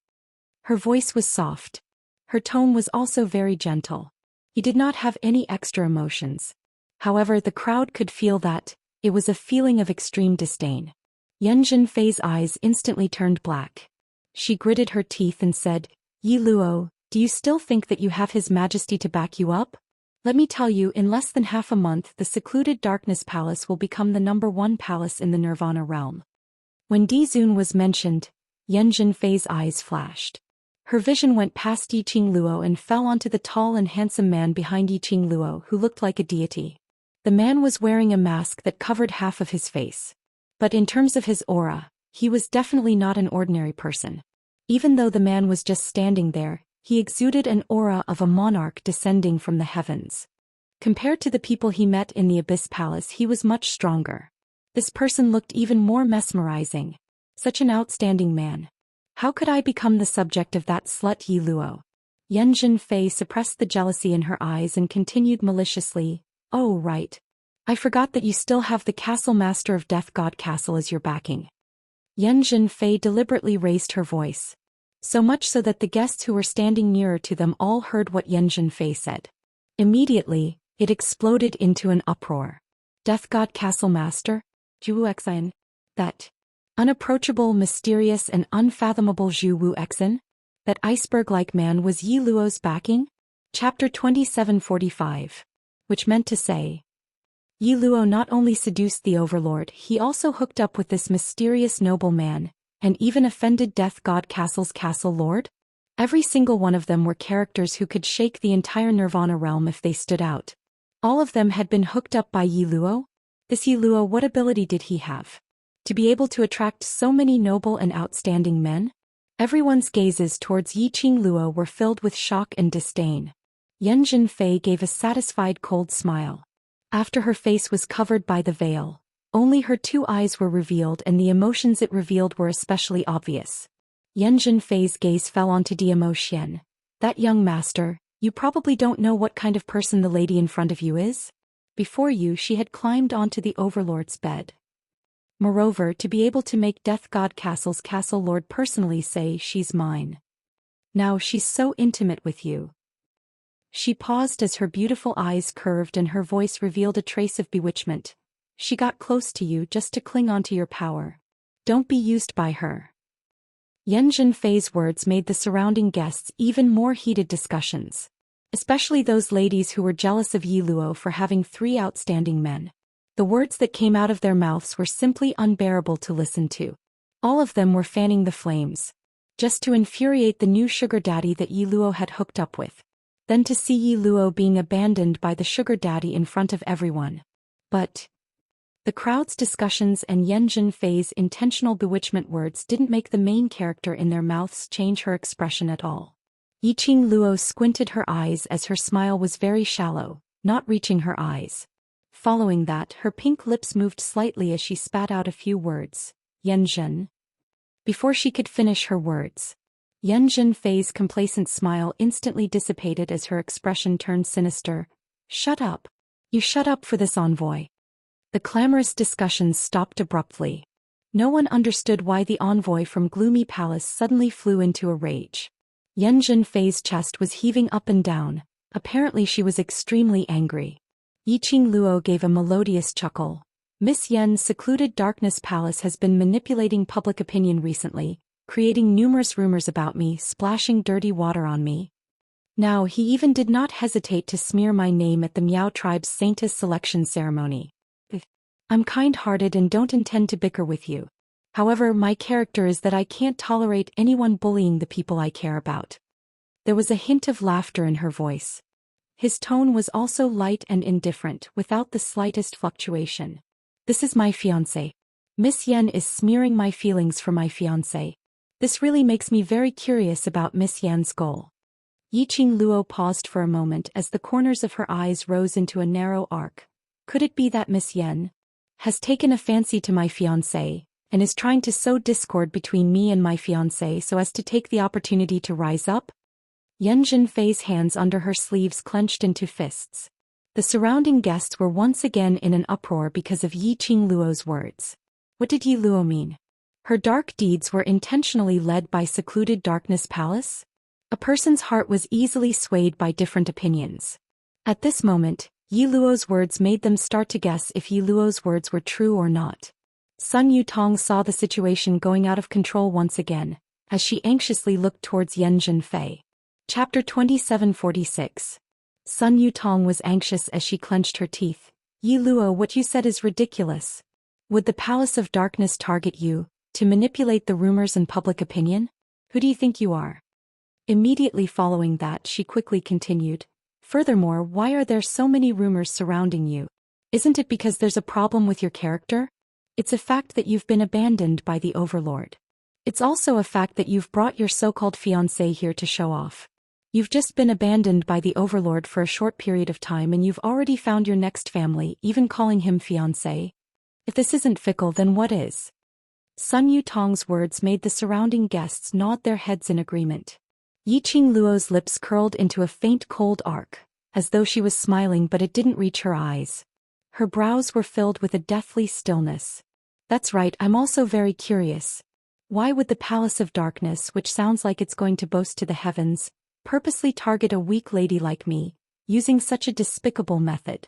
Her voice was soft. Her tone was also very gentle. He did not have any extra emotions. However, the crowd could feel that. It was a feeling of extreme disdain. Yan Zhenfei's eyes instantly turned black. She gritted her teeth and said, Yi Luo, do you still think that you have His Majesty to back you up? Let me tell you, in less than half a month the secluded Darkness Palace will become the #1 palace in the Nirvana realm. When Dizun was mentioned, Yan Zhenfei's eyes flashed. Her vision went past Yiqing Luo and fell onto the tall and handsome man behind Yiqing Luo who looked like a deity. The man was wearing a mask that covered half of his face. But in terms of his aura, he was definitely not an ordinary person. Even though the man was just standing there, he exuded an aura of a monarch descending from the heavens. Compared to the people he met in the Abyss Palace, he was much stronger. This person looked even more mesmerizing. Such an outstanding man. How could I become the subject of that slut Yi Luo? Yan Zhenfei suppressed the jealousy in her eyes and continued maliciously, Oh right. I forgot that you still have the Castle Master of Death God Castle as your backing. Yan Zhenfei deliberately raised her voice. So much so that the guests who were standing nearer to them all heard what Yan Zhenfei said. Immediately, it exploded into an uproar. Death God Castle Master? Zhou Xian? That unapproachable, mysterious and unfathomable Zhou Xian? That iceberg-like man was Yi Luo's backing? Chapter 2745. Which meant to say, Yi Luo not only seduced the Overlord, he also hooked up with this mysterious noble man, and even offended Death God Castle's Castle Lord? Every single one of them were characters who could shake the entire Nirvana realm if they stood out. All of them had been hooked up by Yi Luo? This Yi Luo, what ability did he have? To be able to attract so many noble and outstanding men? Everyone's gazes towards Yiqing Luo were filled with shock and disdain. Yan Zhenfei gave a satisfied cold smile. After her face was covered by the veil, only her 2 eyes were revealed and the emotions it revealed were especially obvious. Yan Zhenfei's gaze fell onto Zhou Xian. That young master, you probably don't know what kind of person the lady in front of you is? Before you she had climbed onto the Overlord's bed. Moreover, to be able to make Death God Castle's Castle Lord personally say she's mine. Now she's so intimate with you. She paused as her beautiful eyes curved and her voice revealed a trace of bewitchment. She got close to you just to cling onto your power. Don't be used by her. Yan Zhenfei's words made the surrounding guests even more heated discussions. Especially those ladies who were jealous of Yi Luo for having 3 outstanding men. The words that came out of their mouths were simply unbearable to listen to. All of them were fanning the flames. Just to infuriate the new sugar daddy that Yi Luo had hooked up with. Then to see Yi Luo being abandoned by the sugar daddy in front of everyone. But the crowd's discussions and Yan Zhenfei's intentional bewitchment words didn't make the main character in their mouths change her expression at all. Yiqing Luo squinted her eyes as her smile was very shallow, not reaching her eyes. Following that, her pink lips moved slightly as she spat out a few words. Yan Zhen. Before she could finish her words, Yan Zhenfei's complacent smile instantly dissipated as her expression turned sinister. Shut up. You shut up for this envoy. The clamorous discussions stopped abruptly. No one understood why the envoy from Gloomy Palace suddenly flew into a rage. Yan Zhenfei's chest was heaving up and down. Apparently she was extremely angry. Yiqing Luo gave a melodious chuckle. Miss Yan's secluded Darkness Palace has been manipulating public opinion recently, creating numerous rumors about me, splashing dirty water on me. Now he even did not hesitate to smear my name at the Miao tribe's Saintess selection ceremony. I'm kind-hearted and don't intend to bicker with you. However, my character is that I can't tolerate anyone bullying the people I care about. There was a hint of laughter in her voice. His tone was also light and indifferent, without the slightest fluctuation. This is my fiancé. Miss Yan is smearing my feelings for my fiancé. This really makes me very curious about Miss Yan's goal. Yiqing Luo paused for a moment as the corners of her eyes rose into a narrow arc. Could it be that Miss Yan has taken a fancy to my fiancé, and is trying to sow discord between me and my fiancé so as to take the opportunity to rise up? Yan Zhenfei's hands under her sleeves clenched into fists. The surrounding guests were once again in an uproar because of Yiqing Luo's words. What did Yi Luo mean? Her dark deeds were intentionally led by secluded darkness palace? A person's heart was easily swayed by different opinions. At this moment, Yi Luo's words made them start to guess if Yi Luo's words were true or not. Sun Yutong saw the situation going out of control once again, as she anxiously looked towards Yan Zhenfei. Chapter 2746. Sun Yutong was anxious as she clenched her teeth. Yi Luo, what you said is ridiculous. Would the Palace of Darkness target you, to manipulate the rumors and public opinion? Who do you think you are? Immediately following that, she quickly continued. Furthermore, why are there so many rumors surrounding you? Isn't it because there's a problem with your character? It's a fact that you've been abandoned by the Overlord. It's also a fact that you've brought your so-called fiancé here to show off. You've just been abandoned by the Overlord for a short period of time and you've already found your next family, even calling him fiancé. If this isn't fickle, then what is? Sun Yutong's words made the surrounding guests nod their heads in agreement. Yiqing Luo's lips curled into a faint cold arc, as though she was smiling but it didn't reach her eyes. Her brows were filled with a deathly stillness. That's right, I'm also very curious. Why would the Palace of Darkness, which sounds like it's going to boast to the heavens, purposely target a weak lady like me, using such a despicable method?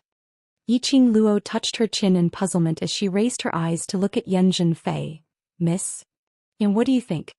Yiqing Luo touched her chin in puzzlement as she raised her eyes to look at Yan Zhenfei. Miss? And what do you think?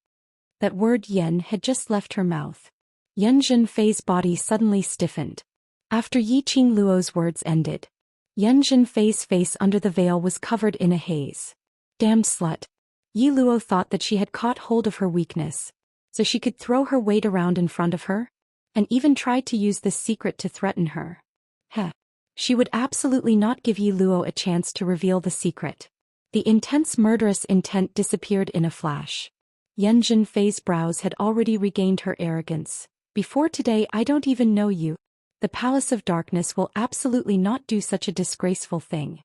That word yen had just left her mouth. Yan Zhenfei's body suddenly stiffened. After Yiqing Luo's words ended, Yan Zhenfei's face under the veil was covered in a haze. Damned slut. Yi Luo thought that she had caught hold of her weakness, so she could throw her weight around in front of her, and even tried to use this secret to threaten her. Heh. She would absolutely not give Yi Luo a chance to reveal the secret. The intense murderous intent disappeared in a flash. Yan Zhenfei's brows had already regained her arrogance. Before today, I don't even know you. The Palace of Darkness will absolutely not do such a disgraceful thing.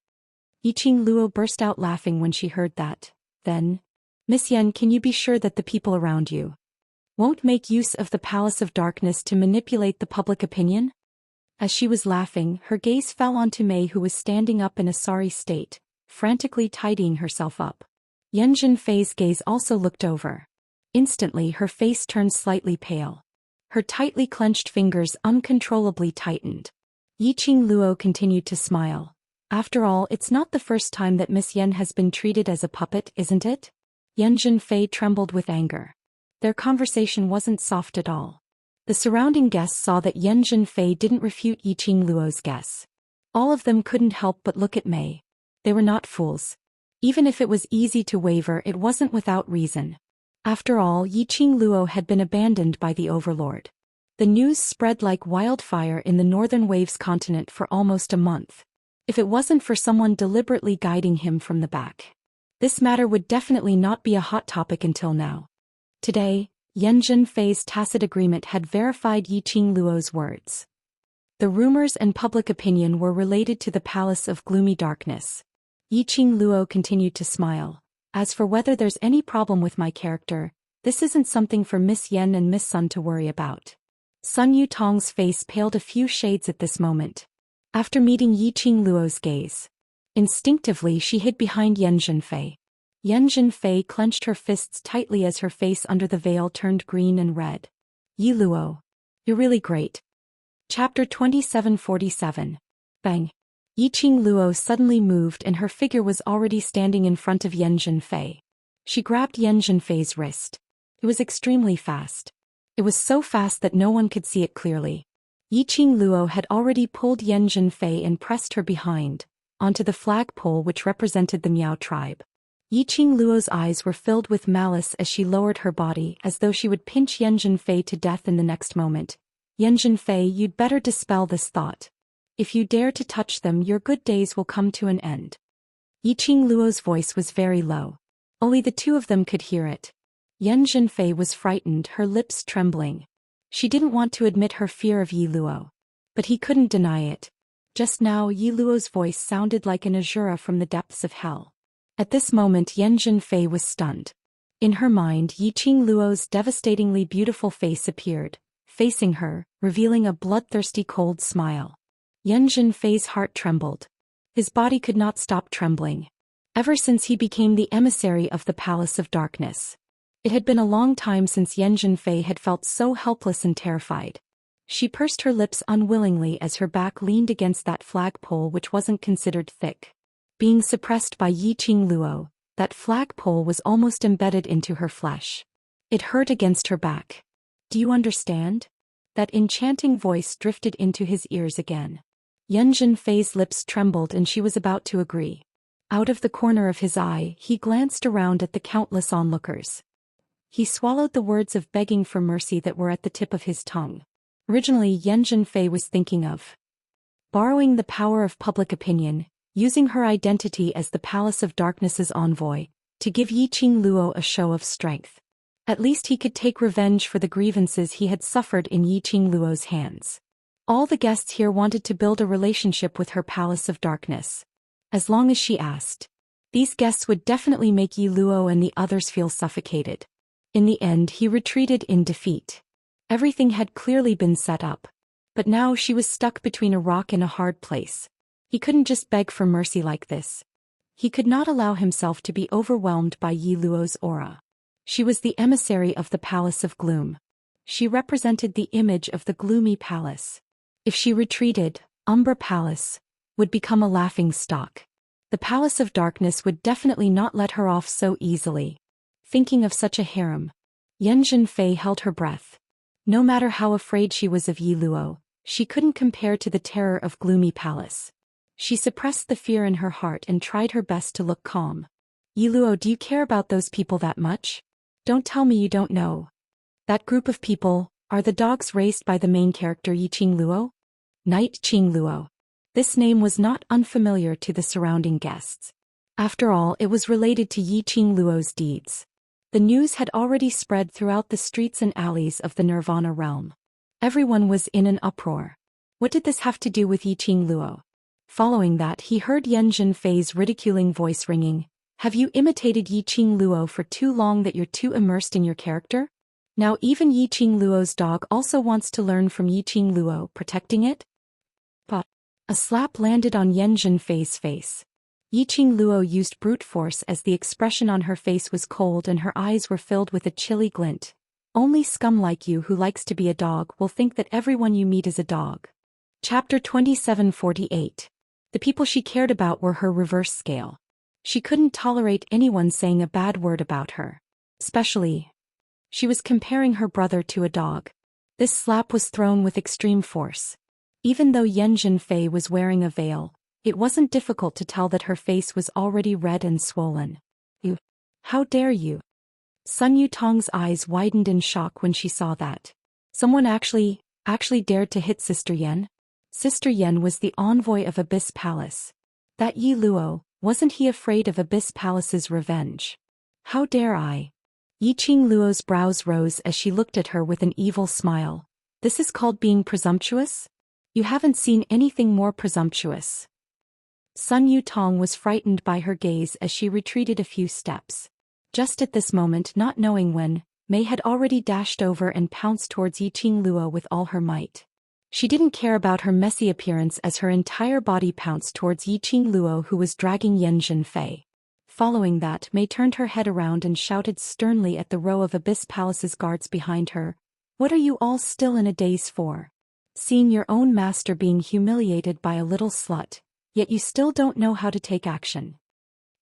Yiqing Luo burst out laughing when she heard that. Then, Miss Yan, can you be sure that the people around you won't make use of the Palace of Darkness to manipulate the public opinion? As she was laughing, her gaze fell onto Mei, who was standing up in a sorry state, frantically tidying herself up. Yan Zhenfei's gaze also looked over. Instantly her face turned slightly pale. Her tightly clenched fingers uncontrollably tightened. Yiqing Luo continued to smile. After all, it's not the first time that Miss Yan has been treated as a puppet, isn't it? Yan Zhenfei trembled with anger. Their conversation wasn't soft at all. The surrounding guests saw that Yan Zhenfei didn't refute Yiqing Luo's guess. All of them couldn't help but look at Mei. They were not fools. Even if it was easy to waver, it wasn't without reason. After all, Yiqing Luo had been abandoned by the Overlord. The news spread like wildfire in the Northern Waves continent for almost a month. If it wasn't for someone deliberately guiding him from the back, this matter would definitely not be a hot topic until now. Today, Yan Zhenfei's tacit agreement had verified Yiqing Luo's words. The rumors and public opinion were related to the Palace of Gloomy Darkness. Yiqing Luo continued to smile. As for whether there's any problem with my character, this isn't something for Miss Yan and Miss Sun to worry about. Sun Yutong's face paled a few shades at this moment. After meeting Yiqing Luo's gaze, instinctively she hid behind Yan Zhenfei. Yan Zhenfei clenched her fists tightly as her face under the veil turned green and red. Yi Luo, you're really great. Chapter 2747. Bang. Yiqing Luo suddenly moved and her figure was already standing in front of Yan Zhenfei. She grabbed Yan Zhenfei's wrist. It was extremely fast. It was so fast that no one could see it clearly. Yiqing Luo had already pulled Yan Zhenfei and pressed her behind, onto the flagpole which represented the Miao tribe. Yiqing Luo's eyes were filled with malice as she lowered her body as though she would pinch Yan Zhenfei to death in the next moment. Yan Zhenfei, you'd better dispel this thought. If you dare to touch them, your good days will come to an end. Yiqing Luo's voice was very low. Only the two of them could hear it. Yan Zhenfei was frightened, her lips trembling. She didn't want to admit her fear of Yi Luo. But he couldn't deny it. Just now Yi Luo's voice sounded like an Azura from the depths of hell. At this moment Yan Zhenfei was stunned. In her mind Yiqing Luo's devastatingly beautiful face appeared, facing her, revealing a bloodthirsty cold smile. Yan Zhenfei's heart trembled. His body could not stop trembling. ever since he became the emissary of the Palace of Darkness. It had been a long time since Yan Zhenfei had felt so helpless and terrified. She pursed her lips unwillingly as her back leaned against that flagpole which wasn't considered thick. Being suppressed by Yi Qing Luo, that flagpole was almost embedded into her flesh. It hurt against her back. Do you understand? That enchanting voice drifted into his ears again. Yan Zhenfei's lips trembled and she was about to agree. Out of the corner of his eye, he glanced around at the countless onlookers. He swallowed the words of begging for mercy that were at the tip of his tongue. Originally, Yan Zhenfei was thinking of borrowing the power of public opinion, using her identity as the Palace of Darkness's envoy, to give Yi Qing Luo a show of strength. At least he could take revenge for the grievances he had suffered in Yi Qing Luo's hands. All the guests here wanted to build a relationship with her Palace of Darkness. As long as she asked. These guests would definitely make Yi Luo and the others feel suffocated. In the end, he retreated in defeat. Everything had clearly been set up. But now she was stuck between a rock and a hard place. He couldn't just beg for mercy like this. He could not allow himself to be overwhelmed by Yi Luo's aura. She was the emissary of the Palace of Gloom. She represented the image of the gloomy palace. If she retreated, Umbra Palace would become a laughing stock. The Palace of Darkness would definitely not let her off so easily. Thinking of such a harem, Yan Zhenfei held her breath. No matter how afraid she was of Yi Luo, she couldn't compare to the terror of Gloomy Palace. She suppressed the fear in her heart and tried her best to look calm. Yi Luo, do you care about those people that much? Don't tell me you don't know. That group of people are the dogs raised by the main character Yi Qing Luo? Knight Qing Luo. This name was not unfamiliar to the surrounding guests. After all, it was related to Yi Qing Luo's deeds. The news had already spread throughout the streets and alleys of the Nirvana realm. Everyone was in an uproar. What did this have to do with Yi Qing Luo? Following that, he heard Yan Zhenfei's ridiculing voice ringing. Have you imitated Yi Qing Luo for too long that you're too immersed in your character? Now even Yi Qing Luo's dog also wants to learn from Yi Qing Luo, protecting it? But a slap landed on Yan Zhenfei's face. Yi Qing Luo used brute force as the expression on her face was cold and her eyes were filled with a chilly glint. Only scum like you who likes to be a dog will think that everyone you meet is a dog. Chapter 2748. The people she cared about were her reverse scale. She couldn't tolerate anyone saying a bad word about her. Especially, she was comparing her brother to a dog. This slap was thrown with extreme force. Even though Yan Zhenfei was wearing a veil, it wasn't difficult to tell that her face was already red and swollen. You! How dare you! Sun Yutong's eyes widened in shock when she saw that. Someone actually dared to hit Sister Yan? Sister Yan was the envoy of Abyss Palace. That Yi Luo, wasn't he afraid of Abyss Palace's revenge? How dare I? Yi Qing Luo's brows rose as she looked at her with an evil smile. This is called being presumptuous? You haven't seen anything more presumptuous. Sun Yutong was frightened by her gaze as she retreated a few steps. Just at this moment, not knowing when, Mei had already dashed over and pounced towards Yi Qing Luo with all her might. She didn't care about her messy appearance as her entire body pounced towards Yi Qing Luo, who was dragging Yan Zhenfei. Following that, Mei turned her head around and shouted sternly at the row of Abyss Palace's guards behind her. What are you all still in a daze for? Seeing your own master being humiliated by a little slut, yet you still don't know how to take action.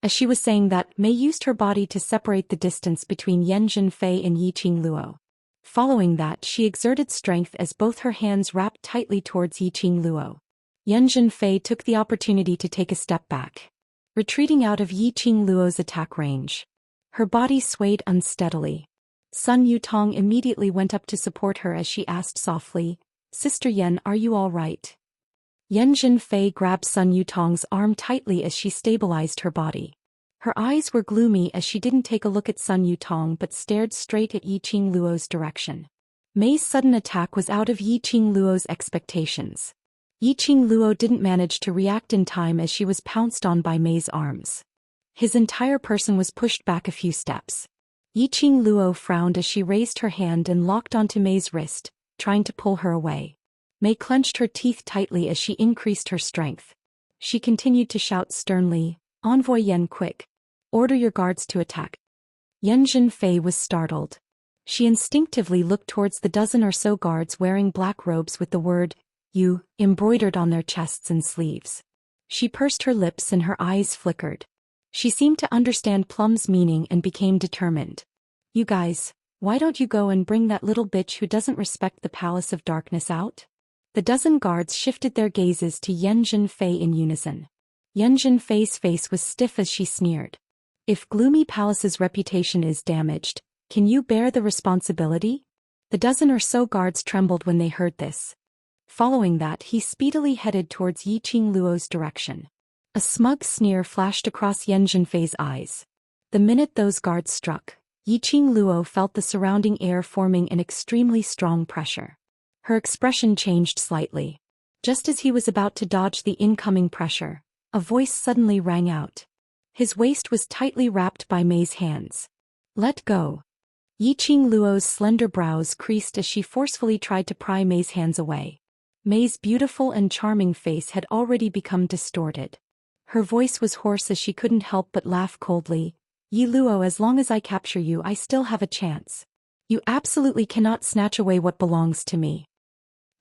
As she was saying that, Mei used her body to separate the distance between Yan Zhenfei and Yi Qing Luo. Following that, she exerted strength as both her hands wrapped tightly towards Yi Qing Luo. Yan Zhenfei took the opportunity to take a step back, retreating out of Yi Qing Luo's attack range. Her body swayed unsteadily. Sun Yutong immediately went up to support her as she asked softly, Sister Yan, are you all right? Yan Zhenfei grabbed Sun Yutong's arm tightly as she stabilized her body. Her eyes were gloomy as she didn't take a look at Sun Yutong but stared straight at Yi Qing Luo's direction. Mei's sudden attack was out of Yi Qing Luo's expectations. Yi Qing Luo didn't manage to react in time as she was pounced on by Mei's arms. His entire person was pushed back a few steps. Yi Qing Luo frowned as she raised her hand and locked onto Mei's wrist, trying to pull her away. Mei clenched her teeth tightly as she increased her strength. She continued to shout sternly, Envoy Yan quick. Order your guards to attack. Yan Zhenfei was startled. She instinctively looked towards the dozen or so guards wearing black robes with the word, "You," embroidered on their chests and sleeves. She pursed her lips and her eyes flickered. She seemed to understand Plum's meaning and became determined. "You guys, why don't you go and bring that little bitch who doesn't respect the Palace of Darkness out?" The dozen guards shifted their gazes to Yan Zhenfei in unison. Yan Zhenfei's face was stiff as she sneered. "If Gloomy Palace's reputation is damaged, can you bear the responsibility?" The dozen or so guards trembled when they heard this. Following that, he speedily headed towards Yiqing Luo's direction. A smug sneer flashed across Yan Zhenfei's eyes. The minute those guards struck, Yiqing Luo felt the surrounding air forming an extremely strong pressure. Her expression changed slightly. Just as he was about to dodge the incoming pressure, a voice suddenly rang out. His waist was tightly wrapped by Mei's hands. "Let go." Yiqing Luo's slender brows creased as she forcefully tried to pry Mei's hands away. Mei's beautiful and charming face had already become distorted. Her voice was hoarse as she couldn't help but laugh coldly. "Yi Luo, as long as I capture you, I still have a chance. You absolutely cannot snatch away what belongs to me."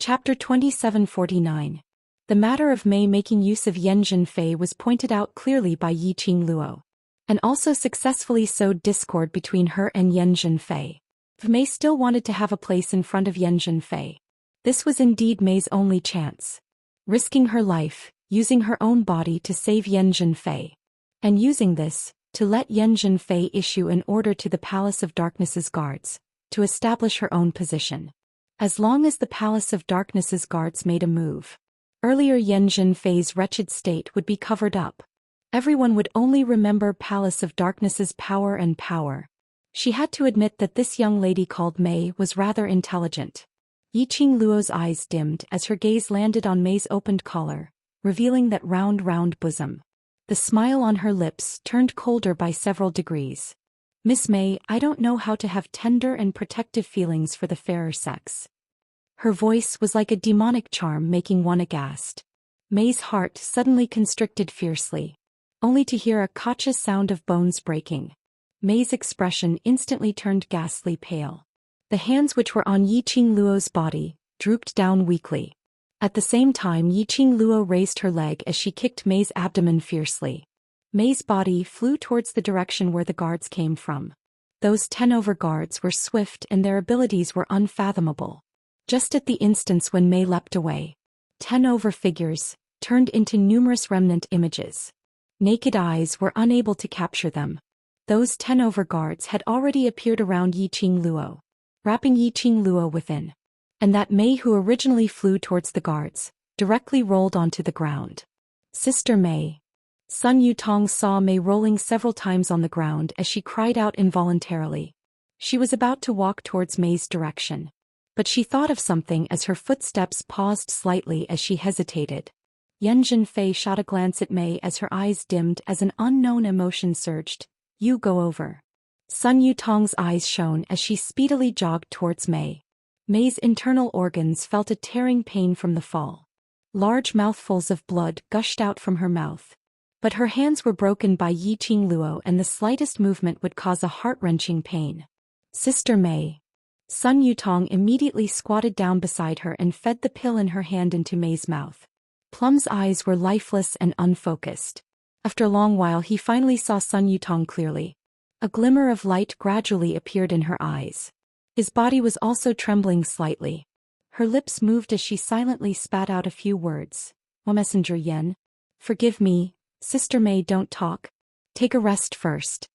Chapter 2749. The matter of Mei making use of Yan Zhenfei was pointed out clearly by Yiqing Luo, and also successfully sowed discord between her and Yan Zhenfei. Mei still wanted to have a place in front of Yan Zhenfei. This was indeed Mei's only chance. Risking her life, using her own body to save Yan Zhenfei. And using this, to let Yan Zhenfei issue an order to the Palace of Darkness's guards, to establish her own position. As long as the Palace of Darkness's guards made a move, earlier Yan Zhenfei's wretched state would be covered up. Everyone would only remember Palace of Darkness's power and power. She had to admit that this young lady called Mei was rather intelligent. Yiqing Luo's eyes dimmed as her gaze landed on Mei's opened collar, revealing that round bosom. The smile on her lips turned colder by several degrees. "Miss Mei, I don't know how to have tender and protective feelings for the fairer sex." Her voice was like a demonic charm making one aghast. Mei's heart suddenly constricted fiercely, only to hear a cautious sound of bones breaking. Mei's expression instantly turned ghastly pale. The hands which were on Yiqing Luo's body drooped down weakly. At the same time, Yiqing Luo raised her leg as she kicked Mei's abdomen fiercely. Mei's body flew towards the direction where the guards came from. Those 10-over guards were swift and their abilities were unfathomable. Just at the instance when Mei leapt away, 10-over figures turned into numerous remnant images. Naked eyes were unable to capture them. Those 10-over guards had already appeared around Yiqing Luo, wrapping Yiqing Luo within. And that Mei who originally flew towards the guards, directly rolled onto the ground. "Sister Mei." Sun Yutong saw Mei rolling several times on the ground as she cried out involuntarily. She was about to walk towards Mei's direction. But she thought of something as her footsteps paused slightly as she hesitated. Yan Zhenfei shot a glance at Mei as her eyes dimmed as an unknown emotion surged. "You go over." Sun Yutong's eyes shone as she speedily jogged towards Mei. Mei's internal organs felt a tearing pain from the fall. Large mouthfuls of blood gushed out from her mouth. But her hands were broken by Yiqing Luo and the slightest movement would cause a heart-wrenching pain. "Sister Mei." Sun Yutong immediately squatted down beside her and fed the pill in her hand into Mei's mouth. Plum's eyes were lifeless and unfocused. After a long while he finally saw Sun Yutong clearly. A glimmer of light gradually appeared in her eyes. His body was also trembling slightly. Her lips moved as she silently spat out a few words. "O Messenger Yan. Forgive me, Sister Mei, don't talk. Take a rest first."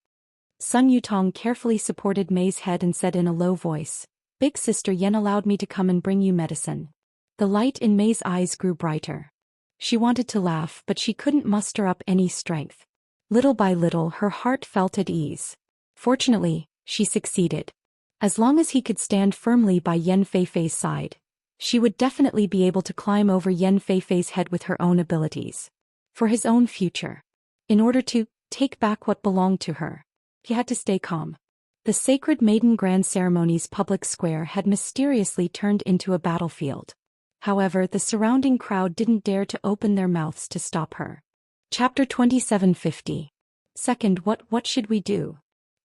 Sun Yutong carefully supported Mei's head and said in a low voice, "Big Sister Yan allowed me to come and bring you medicine." The light in Mei's eyes grew brighter. She wanted to laugh but she couldn't muster up any strength. Little by little her heart felt at ease. Fortunately, she succeeded. As long as he could stand firmly by Yan Feifei's side, she would definitely be able to climb over Yan Feifei's head with her own abilities. For his own future. In order to take back what belonged to her, he had to stay calm. The sacred Maiden Grand Ceremony's public square had mysteriously turned into a battlefield. However, the surrounding crowd didn't dare to open their mouths to stop her. Chapter 2750. Second, what should we do?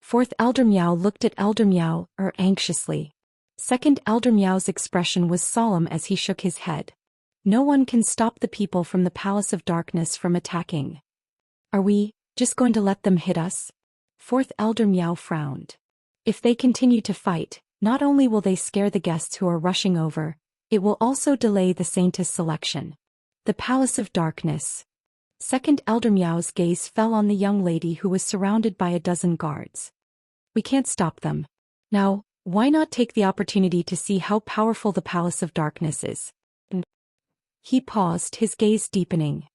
Fourth Elder Miao looked at Elder Miao, anxiously. Second Elder Miao's expression was solemn as he shook his head. No one can stop the people from the Palace of Darkness from attacking. Are we just going to let them hit us? Fourth Elder Miao frowned. If they continue to fight, not only will they scare the guests who are rushing over, it will also delay the Saintess selection. The Palace of Darkness. Second Elder Miao's gaze fell on the young lady who was surrounded by a dozen guards. We can't stop them. Now, why not take the opportunity to see how powerful the Palace of Darkness is? He paused, his gaze deepening.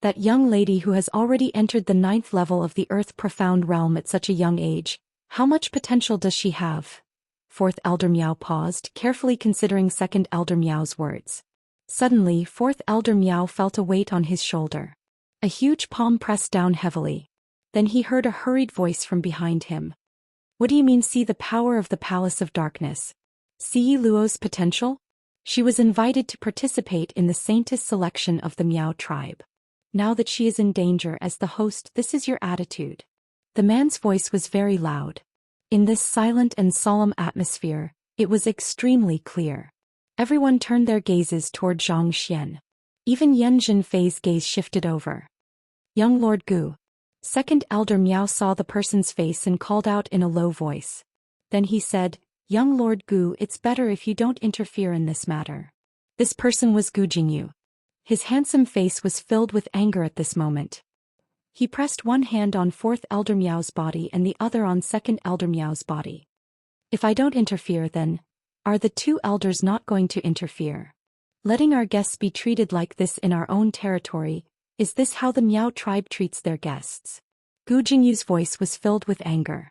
That young lady who has already entered the 9th level of the Earth Profound Realm at such a young age, how much potential does she have? Fourth Elder Miao paused, carefully considering Second Elder Miao's words. Suddenly, Fourth Elder Miao felt a weight on his shoulder. A huge palm pressed down heavily. Then he heard a hurried voice from behind him. What do you mean, see the power of the Palace of Darkness? See Yi Luo's potential? She was invited to participate in the Saintess selection of the Miao tribe. Now that she is in danger as the host, this is your attitude. The man's voice was very loud. In this silent and solemn atmosphere, it was extremely clear. Everyone turned their gazes toward Zhou Xian. Even Yan Zhenfei's gaze shifted over. Young Lord Gu. Second Elder Miao saw the person's face and called out in a low voice. Then he said, Young Lord Gu, it's better if you don't interfere in this matter. This person was Gu Jingyu. His handsome face was filled with anger at this moment. He pressed one hand on Fourth Elder Miao's body and the other on Second Elder Miao's body. If I don't interfere, then are the two elders not going to interfere? Letting our guests be treated like this in our own territory, is this how the Miao tribe treats their guests? Gu Jingyu's voice was filled with anger.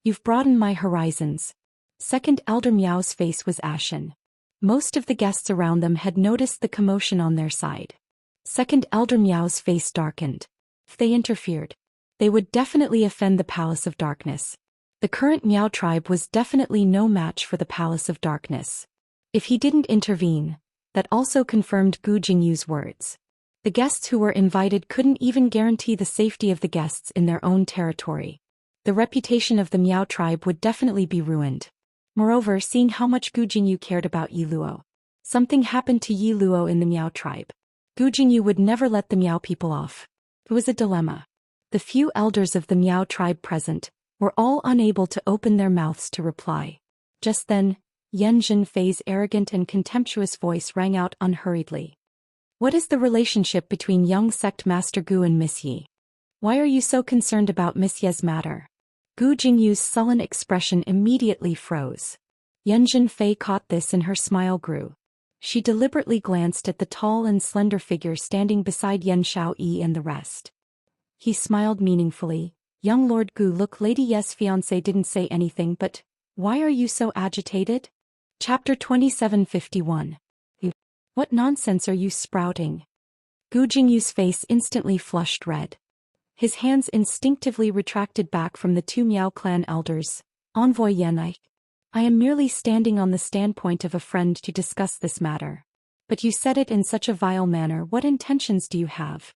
You've broadened my horizons. Second Elder Miao's face was ashen. Most of the guests around them had noticed the commotion on their side. Second Elder Miao's face darkened. If they interfered, they would definitely offend the Palace of Darkness. The current Miao tribe was definitely no match for the Palace of Darkness. If he didn't intervene, that also confirmed Gu Jingyu's words. The guests who were invited couldn't even guarantee the safety of the guests in their own territory. The reputation of the Miao tribe would definitely be ruined. Moreover, seeing how much Gu Jingyu cared about Yi Luo, something happened to Yi Luo in the Miao tribe. Gu Jingyu would never let the Miao people off. It was a dilemma. The few elders of the Miao tribe present were all unable to open their mouths to reply. Just then, Yan Zhenfei's arrogant and contemptuous voice rang out unhurriedly. What is the relationship between young sect Master Gu and Miss Yi? Why are you so concerned about Miss Ye's matter? Gu Jingyu's sullen expression immediately froze. Yan Zhenfei caught this and her smile grew. She deliberately glanced at the tall and slender figure standing beside Yan Xiaoyi and the rest. He smiled meaningfully. Young Lord Gu, look, Lady Ye's fiancé didn't say anything, but why are you so agitated? Chapter 2751. What nonsense are you sprouting? Gu Jingyu's face instantly flushed red. His hands instinctively retracted back from the two Miao clan elders. Envoy Yan, I am merely standing on the standpoint of a friend to discuss this matter. But you said it in such a vile manner. What intentions do you have?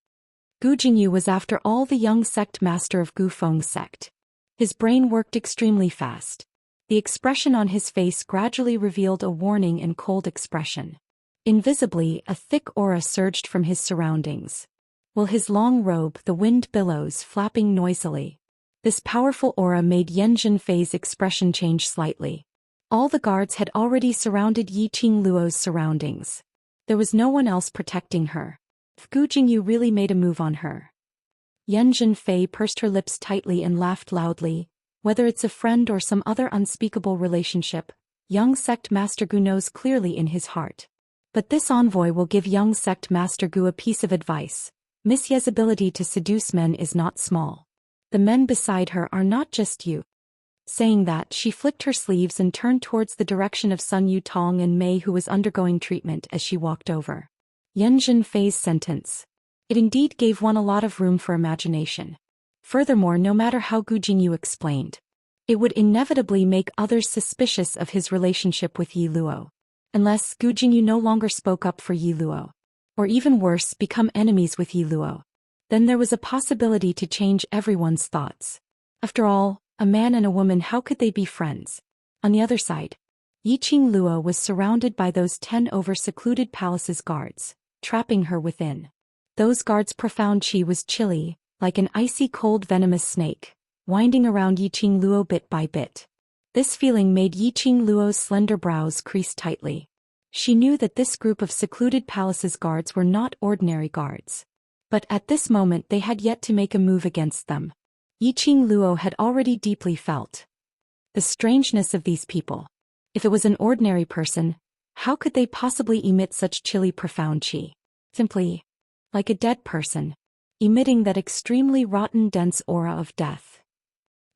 Gu Jingyu was after all the young sect master of Gu Feng's sect. His brain worked extremely fast. The expression on his face gradually revealed a warning and cold expression. Invisibly, a thick aura surged from his surroundings. While his long robe, the wind billows, flapping noisily. This powerful aura made Yan Zhenfei's expression change slightly. All the guards had already surrounded Yi Luo's surroundings. There was no one else protecting her. Gu Jingyu really made a move on her. Yan Zhenfei pursed her lips tightly and laughed loudly. Whether it's a friend or some other unspeakable relationship, young sect Master Gu knows clearly in his heart. But this envoy will give young sect Master Gu a piece of advice. Miss Ye's ability to seduce men is not small. The men beside her are not just you. Saying that, she flicked her sleeves and turned towards the direction of Sun Yutong and Mei, who was undergoing treatment, as she walked over. Yan Zhenfei's sentence. It indeed gave one a lot of room for imagination. Furthermore, no matter how Gu Jingyu explained, it would inevitably make others suspicious of his relationship with Yi Luo. Unless Gu Jingyu no longer spoke up for Yi Luo. Or even worse, become enemies with Yi Luo. then there was a possibility to change everyone's thoughts. After all, a man and a woman, how could they be friends? On the other side, Yiqing Luo was surrounded by those 10 over-secluded palace's guards, trapping her within. Those guards' profound qi was chilly, like an icy cold venomous snake, winding around Yiqing Luo bit by bit. This feeling made Yiqing Luo's slender brows crease tightly. She knew that this group of secluded palace's guards were not ordinary guards. But at this moment they had yet to make a move against them. Yiqing Luo had already deeply felt the strangeness of these people. If it was an ordinary person, how could they possibly emit such chilly profound qi? Simply, like a dead person, emitting that extremely rotten dense aura of death.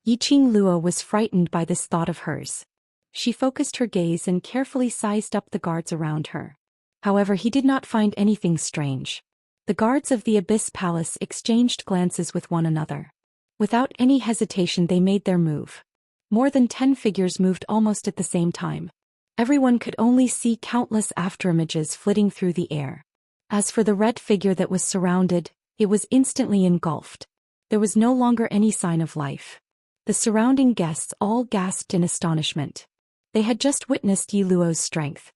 Yiqing Luo was frightened by this thought of hers. She focused her gaze and carefully sized up the guards around her. However, he did not find anything strange. The guards of the Abyss Palace exchanged glances with one another. Without any hesitation they made their move. More than 10 figures moved almost at the same time. Everyone could only see countless afterimages flitting through the air. As for the red figure that was surrounded, it was instantly engulfed. There was no longer any sign of life. The surrounding guests all gasped in astonishment. They had just witnessed Yi Luo's strength.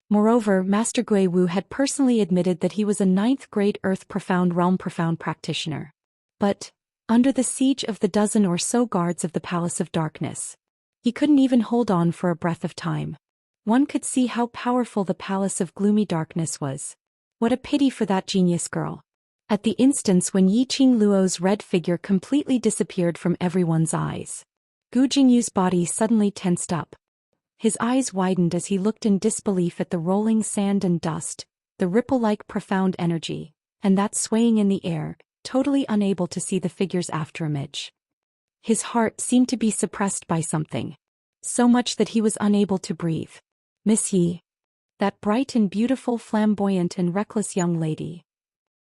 Moreover, Master Gui Wu had personally admitted that he was a 9th-grade Earth Profound Realm Profound practitioner. But, under the siege of the dozen or so guards of the Palace of Darkness, he couldn't even hold on for a breath of time. One could see how powerful the Palace of Gloomy Darkness was. What a pity for that genius girl. At the instance when Yiqing Luo's red figure completely disappeared from everyone's eyes, Gu Jingyu's body suddenly tensed up. His eyes widened as he looked in disbelief at the rolling sand and dust, the ripple-like profound energy, and that swaying in the air, totally unable to see the figure's afterimage. His heart seemed to be suppressed by something. So much that he was unable to breathe. Miss Yi. That bright and beautiful, flamboyant and reckless young lady.